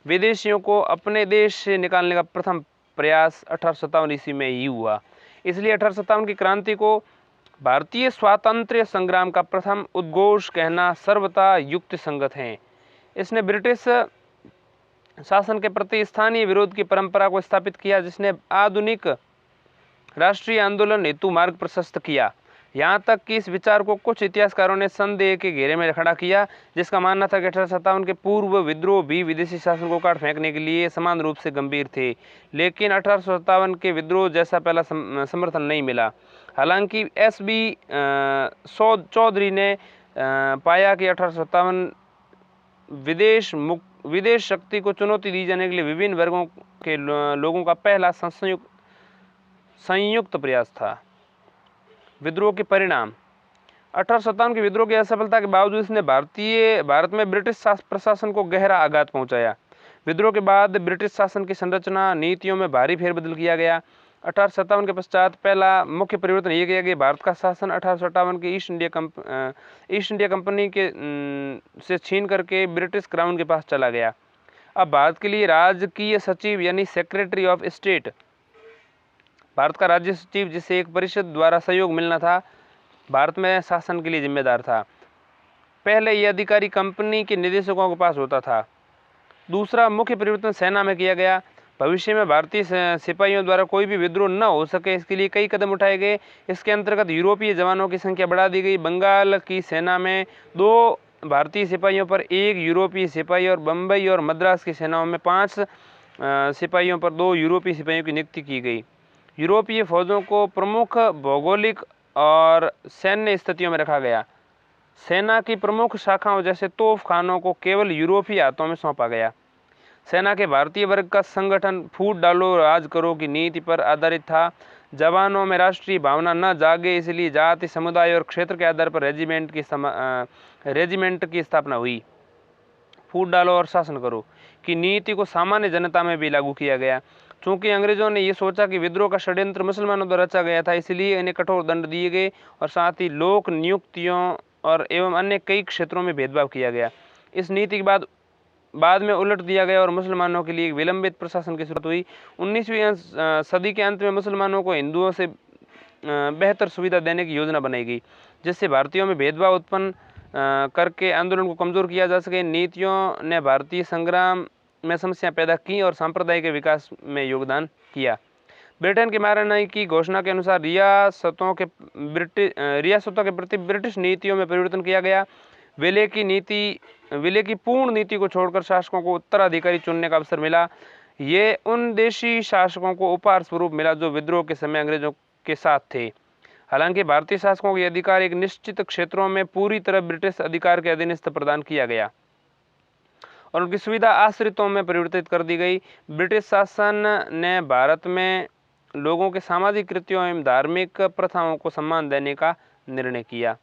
विदेशियों को अपने देश से निकालने का प्रथम प्रयास 1857 ईस्वी में ही हुआ। इसलिए 1857 की क्रांति को भारतीय स्वातंत्र्य संग्राम का प्रथम उद्घोष कहना सर्वथा युक्ति संगत है। इसने ब्रिटिश शासन के प्रति स्थानीय विरोध की परंपरा को स्थापित किया, जिसने आधुनिक राष्ट्रीय आंदोलन हेतु मार्ग प्रशस्त किया। यहाँ तक कि इस विचार को कुछ इतिहासकारों ने संदेह के घेरे में खड़ा किया, जिसका मानना था कि 1857 के पूर्व विद्रोह भी विदेशी शासन को काट फेंकने के लिए समान रूप से गंभीर थे, लेकिन 1857 के विद्रोह जैसा पहला समर्थन नहीं मिला। हालांकि एस.बी. चौधरी ने पाया कि 1857 विदेश शक्ति को चुनौती दी जाने के लिए विभिन्न वर्गों के लोगों का पहला संयुक्त प्रयास था। विद्रोह के परिणाम। 1857 के विद्रोह की असफलता के बावजूद इसने भारत में ब्रिटिश प्रशासन को गहरा आघात पहुंचाया। विद्रोह के बाद ब्रिटिश शासन की संरचना नीतियों में भारी फेरबदल किया गया। 1857 के पश्चात पहला मुख्य परिवर्तन ये किया कि भारत का शासन 1857 के ईस्ट इंडिया कंपनी के से छीन करके ब्रिटिश क्राउन के पास चला गया। अब भारत के लिए राजकीय सचिव यानी सेक्रेटरी ऑफ स्टेट, भारत का राज्य सचिव, जिसे एक परिषद द्वारा सहयोग मिलना था, भारत में शासन के लिए जिम्मेदार था। पहले यह अधिकारी कंपनी के निदेशकों के पास होता था। दूसरा मुख्य परिवर्तन सेना में किया गया। भविष्य में भारतीय सिपाहियों द्वारा कोई भी विद्रोह न हो सके, इसके लिए कई कदम उठाए गए। इसके अंतर्गत यूरोपीय जवानों की संख्या बढ़ा दी गई। बंगाल की सेना में 2 भारतीय सिपाहियों पर 1 यूरोपीय सिपाही और बम्बई और मद्रास की सेनाओं में 5 सिपाहियों पर 2 यूरोपीय सिपाहियों की नियुक्ति की गई। यूरोपीय फौजों को प्रमुख भौगोलिक और सैन्य स्थितियों में रखा गया। सेना की प्रमुख शाखाओं जैसे तोप खानों को केवल यूरोपीय हाथों में सौंपा गया। सेना के भारतीय वर्ग का संगठन फूट डालो राज करो की नीति पर आधारित था। जवानों में राष्ट्रीय भावना न जागे, इसलिए जाति, समुदाय और क्षेत्र के आधार पर रेजिमेंट की स्थापना हुई। फूट डालो और शासन करो की नीति को सामान्य जनता में भी लागू किया गया। चूंकि अंग्रेजों ने ये सोचा कि विद्रोह का षड्यंत्र मुसलमानों द्वारा रचा गया था, इसलिए इन्हें कठोर दंड दिए गए और साथ ही लोक नियुक्तियों और एवं अन्य कई क्षेत्रों में भेदभाव किया गया। इस नीति के बाद में उलट दिया गया और मुसलमानों के लिए एक विलंबित प्रशासन की शुरुआत हुई। 19वीं सदी के अंत में मुसलमानों को हिंदुओं से बेहतर सुविधा देने की योजना बनाई गई, जिससे भारतीयों में भेदभाव उत्पन्न करके आंदोलन को कमजोर किया जा सके। नीतियों ने भारतीय संग्राम में समस्या पैदा की और सांप्रदायिक विकास में योगदान किया। ब्रिटेन के महारानी की घोषणा के अनुसार रियासतों के प्रति ब्रिटिश नीतियों में परिवर्तन किया गया। विलय की पूर्ण नीति को छोड़कर शासकों को उत्तराधिकारी चुनने का अवसर मिला। ये उन देशी शासकों को उपहार स्वरूप मिला जो विद्रोह के समय अंग्रेजों के साथ थे। हालांकि भारतीय शासकों के अधिकार एक निश्चित क्षेत्रों में पूरी तरह ब्रिटिश अधिकार के अधीनस्थ प्रदान किया गया और उनकी सुविधा आश्रितों में परिवर्तित कर दी गई। ब्रिटिश शासन ने भारत में लोगों के सामाजिक कृत्यों एवं धार्मिक प्रथाओं को सम्मान देने का निर्णय किया।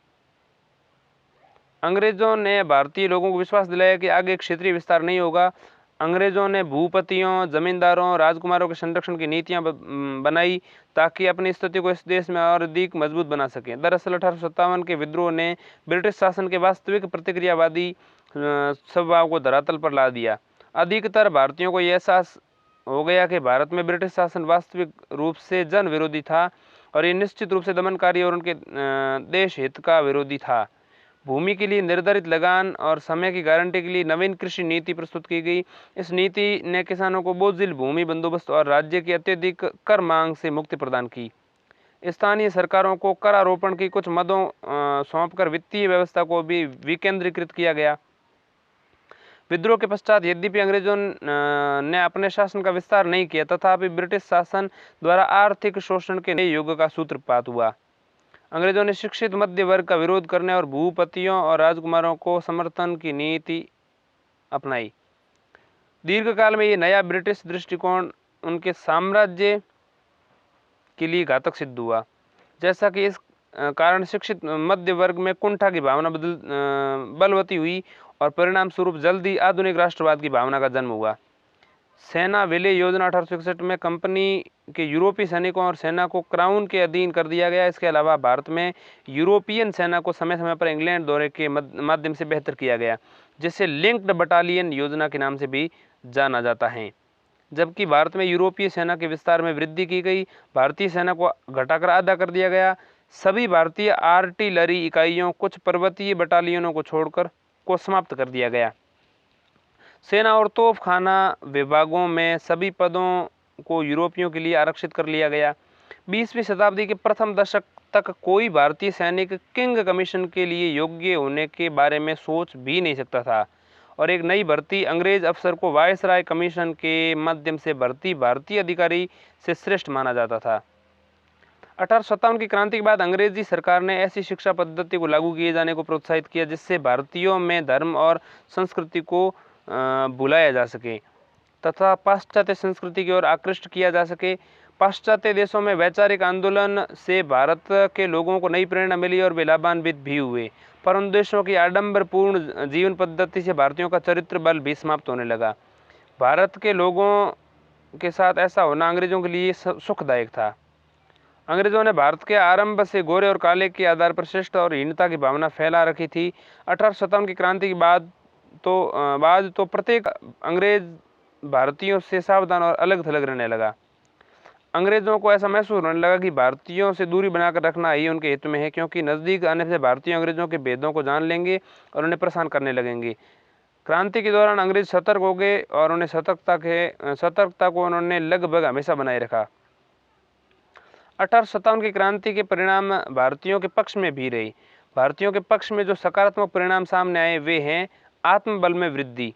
अंग्रेजों ने भारतीय लोगों को विश्वास दिलाया कि आगे क्षेत्रीय विस्तार नहीं होगा। अंग्रेजों ने भूपतियों, जमींदारों, राजकुमारों के संरक्षण की नीतियां बनाई ताकि अपनी स्थिति को इस देश में और अधिक मजबूत बना सकें। दरअसल 1857 के विद्रोह ने ब्रिटिश शासन के वास्तविक प्रतिक्रियावादी स्वभाव को धरातल पर ला दिया। अधिकतर भारतीयों को यह एहसास हो गया कि भारत में ब्रिटिश शासन वास्तविक रूप से जन विरोधी था और ये निश्चित रूप से दमनकारी और उनके देश हित का विरोधी था। भूमि के लिए निर्धारित लगान और समय की गारंटी के लिए नवीन कृषि नीति प्रस्तुत की गई। इस नीति ने किसानों को बोझिल भूमि बंदोबस्त और राज्य की अत्यधिक कर मांग से मुक्ति प्रदान की। स्थानीय सरकारों को कर आरोपण की कुछ मदों सौंपकर वित्तीय व्यवस्था को भी विकेंद्रीकृत किया गया। विद्रोह के पश्चात यद्यपि अंग्रेजों ने अपने शासन का विस्तार नहीं किया, तथापि ब्रिटिश शासन द्वारा आर्थिक शोषण के नए युग का सूत्रपात हुआ। अंग्रेजों ने शिक्षित मध्य वर्ग का विरोध करने और भूपतियों और राजकुमारों को समर्थन की नीति अपनाई। दीर्घकाल में ये नया ब्रिटिश दृष्टिकोण उनके साम्राज्य के लिए घातक सिद्ध हुआ, जैसा कि इस कारण शिक्षित मध्य वर्ग में कुंठा की भावना बलवती हुई और परिणाम स्वरूप जल्दी आधुनिक राष्ट्रवाद की भावना का जन्म हुआ। सेना विलय योजना 1861 में कंपनी के यूरोपीय सैनिकों और सेना को क्राउन के अधीन कर दिया गया। इसके अलावा भारत में यूरोपियन सेना को समय समय पर इंग्लैंड दौरे के माध्यम से बेहतर किया गया, जिसे लिंक्ड बटालियन योजना के नाम से भी जाना जाता है। जबकि भारत में यूरोपीय सेना के विस्तार में वृद्धि की गई, भारतीय सेना को घटाकर आधा कर दिया गया। सभी भारतीय आर्टिलरी इकाइयों, कुछ पर्वतीय बटालियनों को छोड़कर को समाप्त कर दिया गया। सेना और तोपखाना विभागों में सभी पदों को यूरोपियों के लिए आरक्षित कर लिया गया। 20वीं शताब्दी के प्रथम दशक तक कोई भारतीय सैनिक किंग कमीशन के लिए योग्य होने के बारे में सोच भी नहीं सकता था और एक नई भर्ती अंग्रेज अफसर को वायसराय कमीशन के माध्यम से भर्ती भारतीय अधिकारी से श्रेष्ठ माना जाता था। 1857 की क्रांति के बाद अंग्रेजी सरकार ने ऐसी शिक्षा पद्धति को लागू किए जाने को प्रोत्साहित किया जिससे भारतीयों में धर्म और संस्कृति को भुलाया जा सके तथा पाश्चात्य संस्कृति की ओर आकृष्ट किया जा सके। पाश्चात्य देशों में वैचारिक आंदोलन से भारत के लोगों को नई प्रेरणा मिली और वे लाभान्वित भी हुए, पर उन देशों की आडंबरपूर्ण जीवन पद्धति से भारतीयों का चरित्र बल भी समाप्त होने लगा। भारत के लोगों के साथ ऐसा होना अंग्रेजों के लिए सुखदायक था। अंग्रेजों ने भारत के आरंभ से गोरे और काले के आधार पर श्रेष्ठ और हीनता की भावना फैला रखी थी। 1857 की क्रांति के बाद तो प्रत्येक अंग्रेज भारतीयों से सावधान और अलग थलग रहने लगा। अंग्रेजों को ऐसा महसूस होने लगा कि भारतीयों से दूरी बनाकर रखना ही उनके हित में है, क्योंकि नज़दीक आने से भारतीय अंग्रेजों के भेदों को जान लेंगे और उन्हें परेशान करने लगेंगे। क्रांति के दौरान अंग्रेज सतर्क हो गए और उन्हें सतर्कता को उन्होंने लगभग हमेशा बनाए रखा। 1857 की क्रांति के परिणाम भारतीयों के पक्ष में भी रही। भारतीयों के पक्ष में जो सकारात्मक परिणाम सामने आए वे हैं आत्मबल में वृद्धि।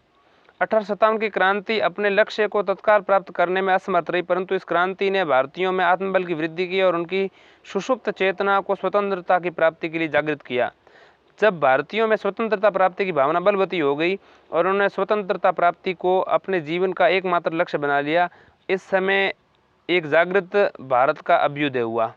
1857 की क्रांति अपने लक्ष्य को तत्काल प्राप्त करने में असमर्थ रही, परंतु इस क्रांति ने भारतीयों में आत्मबल की वृद्धि की और उनकी सुषुप्त चेतना को स्वतंत्रता की प्राप्ति के लिए जागृत किया। जब भारतीयों में स्वतंत्रता प्राप्ति की भावना बलवती हो गई और उन्होंने स्वतंत्रता प्राप्ति को अपने जीवन का एकमात्र लक्ष्य बना लिया, इस समय एक जागृत भारत का अभ्युदय हुआ।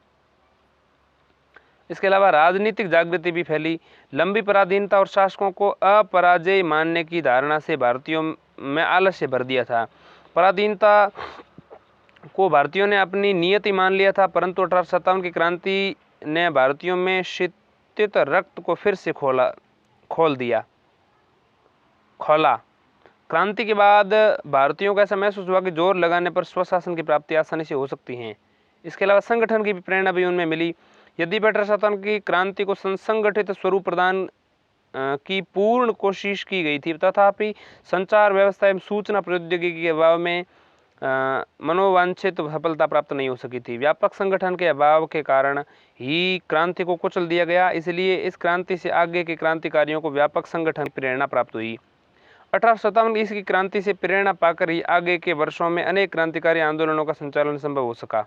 इसके अलावा राजनीतिक जागृति भी फैली। लंबी पराधीनता और शासकों को अपराजय मानने की धारणा से भारतीयों में आलस्य भर दिया था। पराधीनता को भारतीयों ने अपनी नियति मान लिया था, परंतु 1857 की क्रांति ने भारतीयों में शीतल रक्त को फिर से खोला। क्रांति के बाद भारतीयों को ऐसा महसूस हुआ कि जोर लगाने पर स्वशासन की प्राप्ति आसानी से हो सकती है। इसके अलावा संगठन की प्रेरणा भी उनमें मिली। यदि 1857 की क्रांति को संगठित स्वरूप प्रदान की पूर्ण कोशिश की गई थी, तथापि संचार व्यवस्था एवं सूचना प्रौद्योगिकी के अभाव में मनोवांछित सफलता प्राप्त नहीं हो सकी थी। व्यापक संगठन के अभाव के कारण ही क्रांति को कुचल दिया गया। इसलिए इस क्रांति से आगे के क्रांतिकारियों को व्यापक संगठन की प्रेरणा प्राप्त हुई। 1857 की क्रांति से प्रेरणा पाकर ही आगे के वर्षों में अनेक क्रांतिकारी आंदोलनों का संचालन संभव हो सका।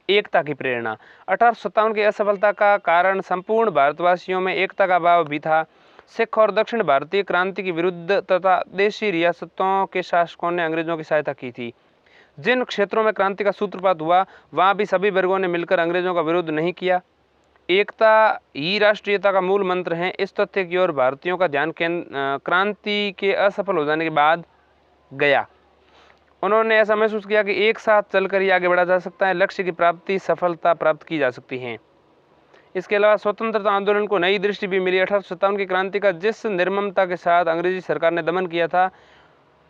एकता की प्रेरणा। 1857 की असफलता का कारण संपूर्ण भारतवासियों में एकता का अभाव भी था। सिख और दक्षिण भारतीय क्रांति के विरुद्ध तथा देशी रियासतों के शासकों ने अंग्रेजों की सहायता की थी। जिन क्षेत्रों में क्रांति का सूत्रपात हुआ वहां भी सभी वर्गों ने मिलकर अंग्रेजों का विरोध नहीं किया। एकता ही राष्ट्रीयता का मूल मंत्र है। इस तथ्य की ओर भारतीयों का ध्यान क्रांति के असफल हो जाने के बाद गया। उन्होंने ऐसा महसूस किया कि एक साथ चलकर ही आगे बढ़ा जा सकता है, लक्ष्य की प्राप्ति सफलता प्राप्त की जा सकती है। इसके अलावा स्वतंत्रता आंदोलन को नई दृष्टि भी मिली। 1857 की क्रांति का जिस निर्ममता के साथ अंग्रेजी सरकार ने दमन किया था,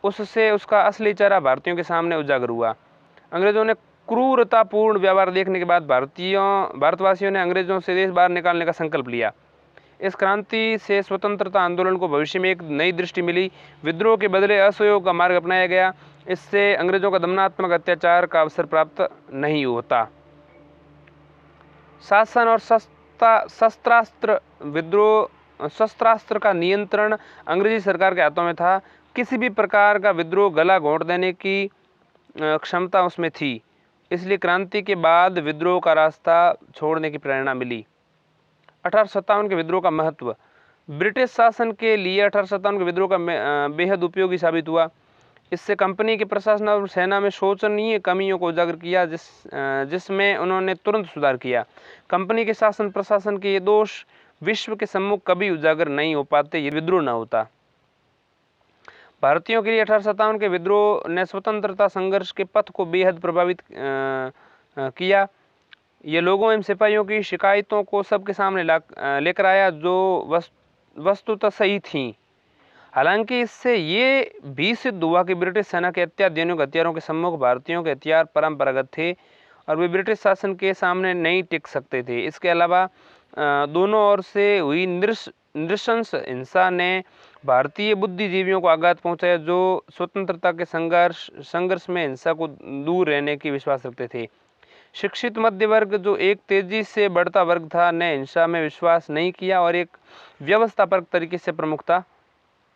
उससे उसका असली चेहरा भारतीयों के सामने उजागर हुआ। अंग्रेजों ने क्रूरतापूर्ण व्यवहार देखने के बाद भारतवासियों ने अंग्रेजों से देश बाहर निकालने का संकल्प लिया। इस क्रांति से स्वतंत्रता आंदोलन को भविष्य में एक नई दृष्टि मिली। विद्रोह के बदले असहयोग का मार्ग अपनाया गया। इससे अंग्रेजों का दमनात्मक अत्याचार का अवसर प्राप्त नहीं होता। शासन और शस्त्रास्त्र का नियंत्रण अंग्रेजी सरकार के हाथों में था। किसी भी प्रकार का विद्रोह गला घोंट देने की क्षमता उसमें थी। इसलिए क्रांति के बाद विद्रोह का रास्ता छोड़ने की प्रेरणा मिली। 1857 के विद्रोह का महत्व। ब्रिटिश शासन के लिए 1857 के विद्रोह का बेहद उपयोगी साबित हुआ। इससे कंपनी के प्रशासन और सेना में शोचनीय कमियों को उजागर किया, जिसमें उन्होंने तुरंत सुधार किया। कंपनी के शासन प्रशासन के ये दोष विश्व के सम्मुख कभी उजागर नहीं हो पाते ये विद्रोह न होता। भारतीयों के लिए 1857 के विद्रोह ने स्वतंत्रता संघर्ष के पथ को बेहद प्रभावित किया। ये लोगों एवं सिपाहियों की शिकायतों को सबके सामने लेकर आया जो वस्तुतः सही थीं। हालांकि इससे ये भी सिद्ध हुआ कि ब्रिटिश सेना के अत्याधुनिक हथियारों के सम्मुख भारतीयों के हथियार परंपरागत थे और वे ब्रिटिश शासन के सामने नहीं टिक सकते थे। इसके अलावा दोनों ओर से हुई नृशंस हिंसा ने भारतीय बुद्धिजीवियों को आघात पहुंचाया, जो स्वतंत्रता के संघर्ष में हिंसा को दूर रहने की विश्वास रखते थे। शिक्षित मध्य वर्ग, जो एक तेजी से बढ़ता वर्ग था, ने हिंसा में विश्वास नहीं किया और एक व्यवस्थापक तरीके से प्रमुखता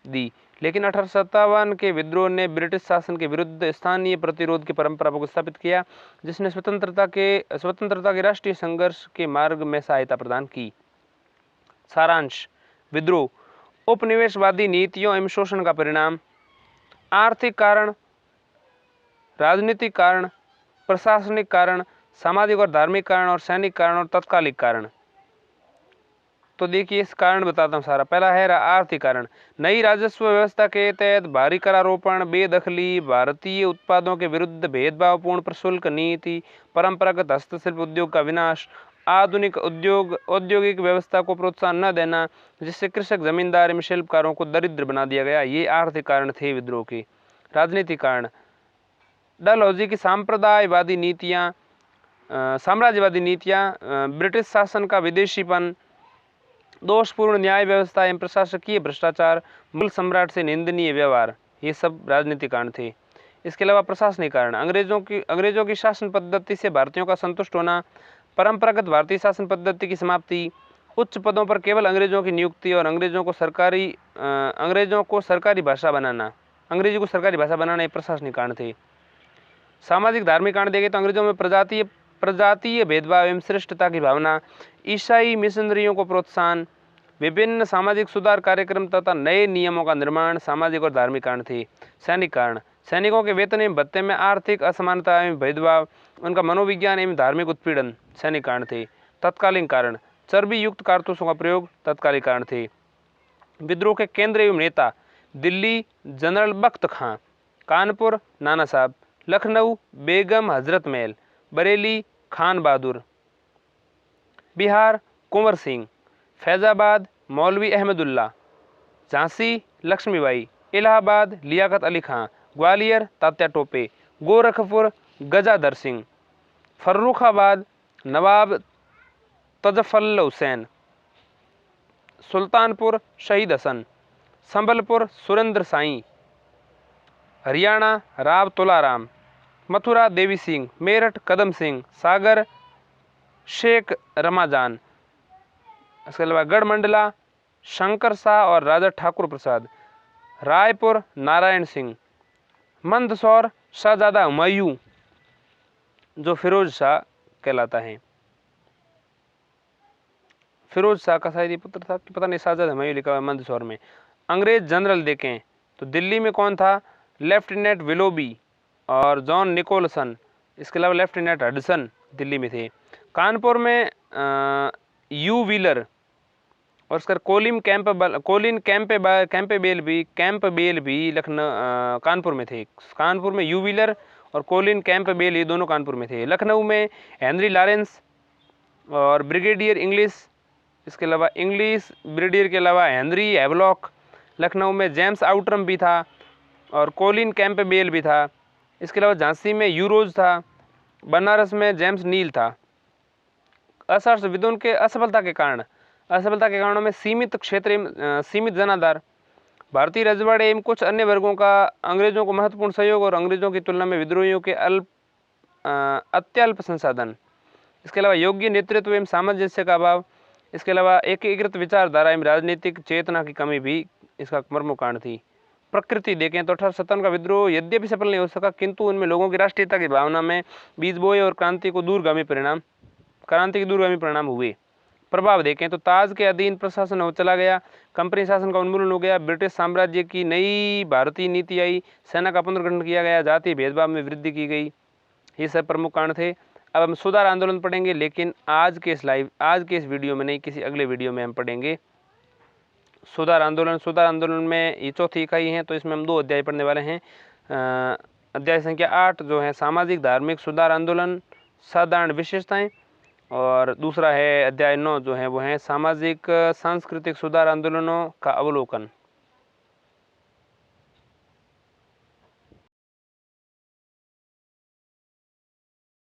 दी। लेकिन 1857 के विद्रोह ने ब्रिटिश शासन के विरुद्ध स्थानीय प्रतिरोध की परंपरा को स्थापित किया, जिसने स्वतंत्रता के राष्ट्रीय संघर्ष के मार्ग में सहायता प्रदान की। सारांश: विद्रोह उपनिवेशवादी नीतियों एवं शोषण का परिणाम। आर्थिक कारण, राजनीतिक कारण, प्रशासनिक कारण, सामाजिक और धार्मिक कारण और सैनिक कारण और तत्कालिक कारण। तो देखिए इस कारण बताता हूँ सारा। पहला है आर्थिक कारण। नई राजस्व व्यवस्था के तहत भारी करारोपण, बेदखली, भारतीय उत्पादों के विरुद्ध भेदभावपूर्ण प्रशुल्क नीति, परंपरागत हस्तशिल्प उद्योग का विनाश, आधुनिक औद्योगिक व्यवस्था को प्रोत्साहन न देना, जिससे कृषक, जमींदार एवं शिल्पकारों को दरिद्र बना दिया गया, ये आर्थिक कारण थे विद्रोह के। राजनीतिक कारण: डलहौजी की साम्राज्यवादी नीतियाँ, ब्रिटिश शासन का विदेशीपन, दोषपूर्ण न्याय व्यवस्था एवं प्रशासकीय भ्रष्टाचार, मुगल सम्राट से निंदनीय व्यवहार, ये सब राजनीतिक कारण थे। इसके अलावा प्रशासनिक कारण: अंग्रेजों की शासन पद्धति से भारतीयों का संतुष्ट होना, परंपरागत भारतीय शासन पद्धति की समाप्ति, उच्च पदों पर केवल अंग्रेजों की नियुक्ति और अंग्रेजी को सरकारी भाषा बनाना ये प्रशासनिक कारण थे। सामाजिक धार्मिक कारण देखें तो अंग्रेजों में प्रजातीय भेदभाव एवं श्रेष्ठता की भावना, ईसाई मिशनरियों को प्रोत्साहन, विभिन्न सामाजिक सुधार कार्यक्रम तथा नए नियमों का निर्माण सामाजिक और धार्मिक कारण थे। सैनिक कारण: सैनिकों के वेतन एवं भत्ते में आर्थिक असमानता एवं भेदभाव, उनका मनोविज्ञान एवं धार्मिक उत्पीड़न सैनिक कारण थे। तत्कालीन कारण: चर्बी युक्त कारतूसों का प्रयोग तत्कालीन कारण थे। विद्रोह के केंद्र एवं नेता: दिल्ली जनरल बख्त खां, कानपुर नाना साहब, लखनऊ बेगम हजरत महल, बरेली खान बहादुर, बिहार कुंवर सिंह, फैजाबाद मौलवी अहमदुल्ला, झांसी लक्ष्मीबाई, इलाहाबाद लियाकत अली खां, ग्वालियर तात्या टोपे, गोरखपुर गजाधर सिंह, फर्रुखाबाद नवाब तजफल हुसैन, सुल्तानपुर शहीद हसन, संबलपुर सुरेंद्र साई, हरियाणा राव तुलाराम, मथुरा देवी सिंह, मेरठ कदम सिंह, सागर शेख रमाजान, इसके अलावा गढ़मंडला शंकर शाह और राजा ठाकुर प्रसाद, रायपुर नारायण सिंह, मंदसौर शाहजादा हुमायूं जो फिरोज शाह कहलाता है। फिरोज शाह का शायद पुत्र था कि पता नहीं, शाहजादा हुमायूं लिखा हुआ है मंदसौर में। अंग्रेज जनरल देखें तो दिल्ली में कौन था? लेफ्टिनेंट विलोबी और जॉन निकोलसन, इसके अलावा लेफ्टिनेंट हडसन दिल्ली में थे। कानपुर में यू व्हीलर और उसका कोलिन कैंपबेल भी लखनऊ कानपुर में थे। कानपुर में यू व्हीलर और कोलिन कैंपबेल ये दोनों कानपुर में थे। लखनऊ में हेनरी लॉरेंस और ब्रिगेडियर इंग्लिश, इसके अलावा इंग्लिश ब्रिगेडियर के अलावा हेनरी हैवलॉक। लखनऊ में जेम्स आउटरम भी था और कोलिन कैंपबेल भी था। इसके अलावा झांसी में यूरोज था, बनारस में जेम्स नील था। असहर्ष विद्रोह के असफलता के कारणों में सीमित क्षेत्र, सीमित जनाधार, भारतीय रजवाड़े एवं कुछ अन्य वर्गों का अंग्रेजों को महत्वपूर्ण सहयोग और अंग्रेजों की तुलना में विद्रोहियों के अत्यल्प संसाधन। इसके अलावा योग्य नेतृत्व एवं सामंजस्य का अभाव। इसके अलावा एकीकृत विचारधारा एवं राजनीतिक चेतना की कमी भी इसका प्रमुख कारण थी। प्रकृति देखें तो 1857 का विद्रोह यद्यपि सफल नहीं हो सका, किंतु उनमें लोगों की राष्ट्रीयता की भावना में बीज बोए और क्रांति के दूरगामी परिणाम हुए। प्रभाव देखें तो ताज के अधीन प्रशासन हो चला गया, कंपनी शासन का उन्मूलन हो गया, ब्रिटिश साम्राज्य की नई भारतीय नीति आई, सेना का पुनर्गठन किया गया, जातीय भेदभाव में वृद्धि की गई। ये सब प्रमुख कारण थे। अब हम सुधार आंदोलन पढ़ेंगे, लेकिन आज के इस वीडियो में नहीं, किसी अगले वीडियो में हम पढ़ेंगे सुधार आंदोलन में ये चौथी इकाई है, तो इसमें हम 2 अध्याय पढ़ने वाले हैं। अध्याय संख्या 8 जो है सामाजिक धार्मिक सुधार आंदोलन साधारण विशेषताएं, और दूसरा है अध्याय 9 जो है वो है सामाजिक सांस्कृतिक सुधार आंदोलनों का अवलोकन।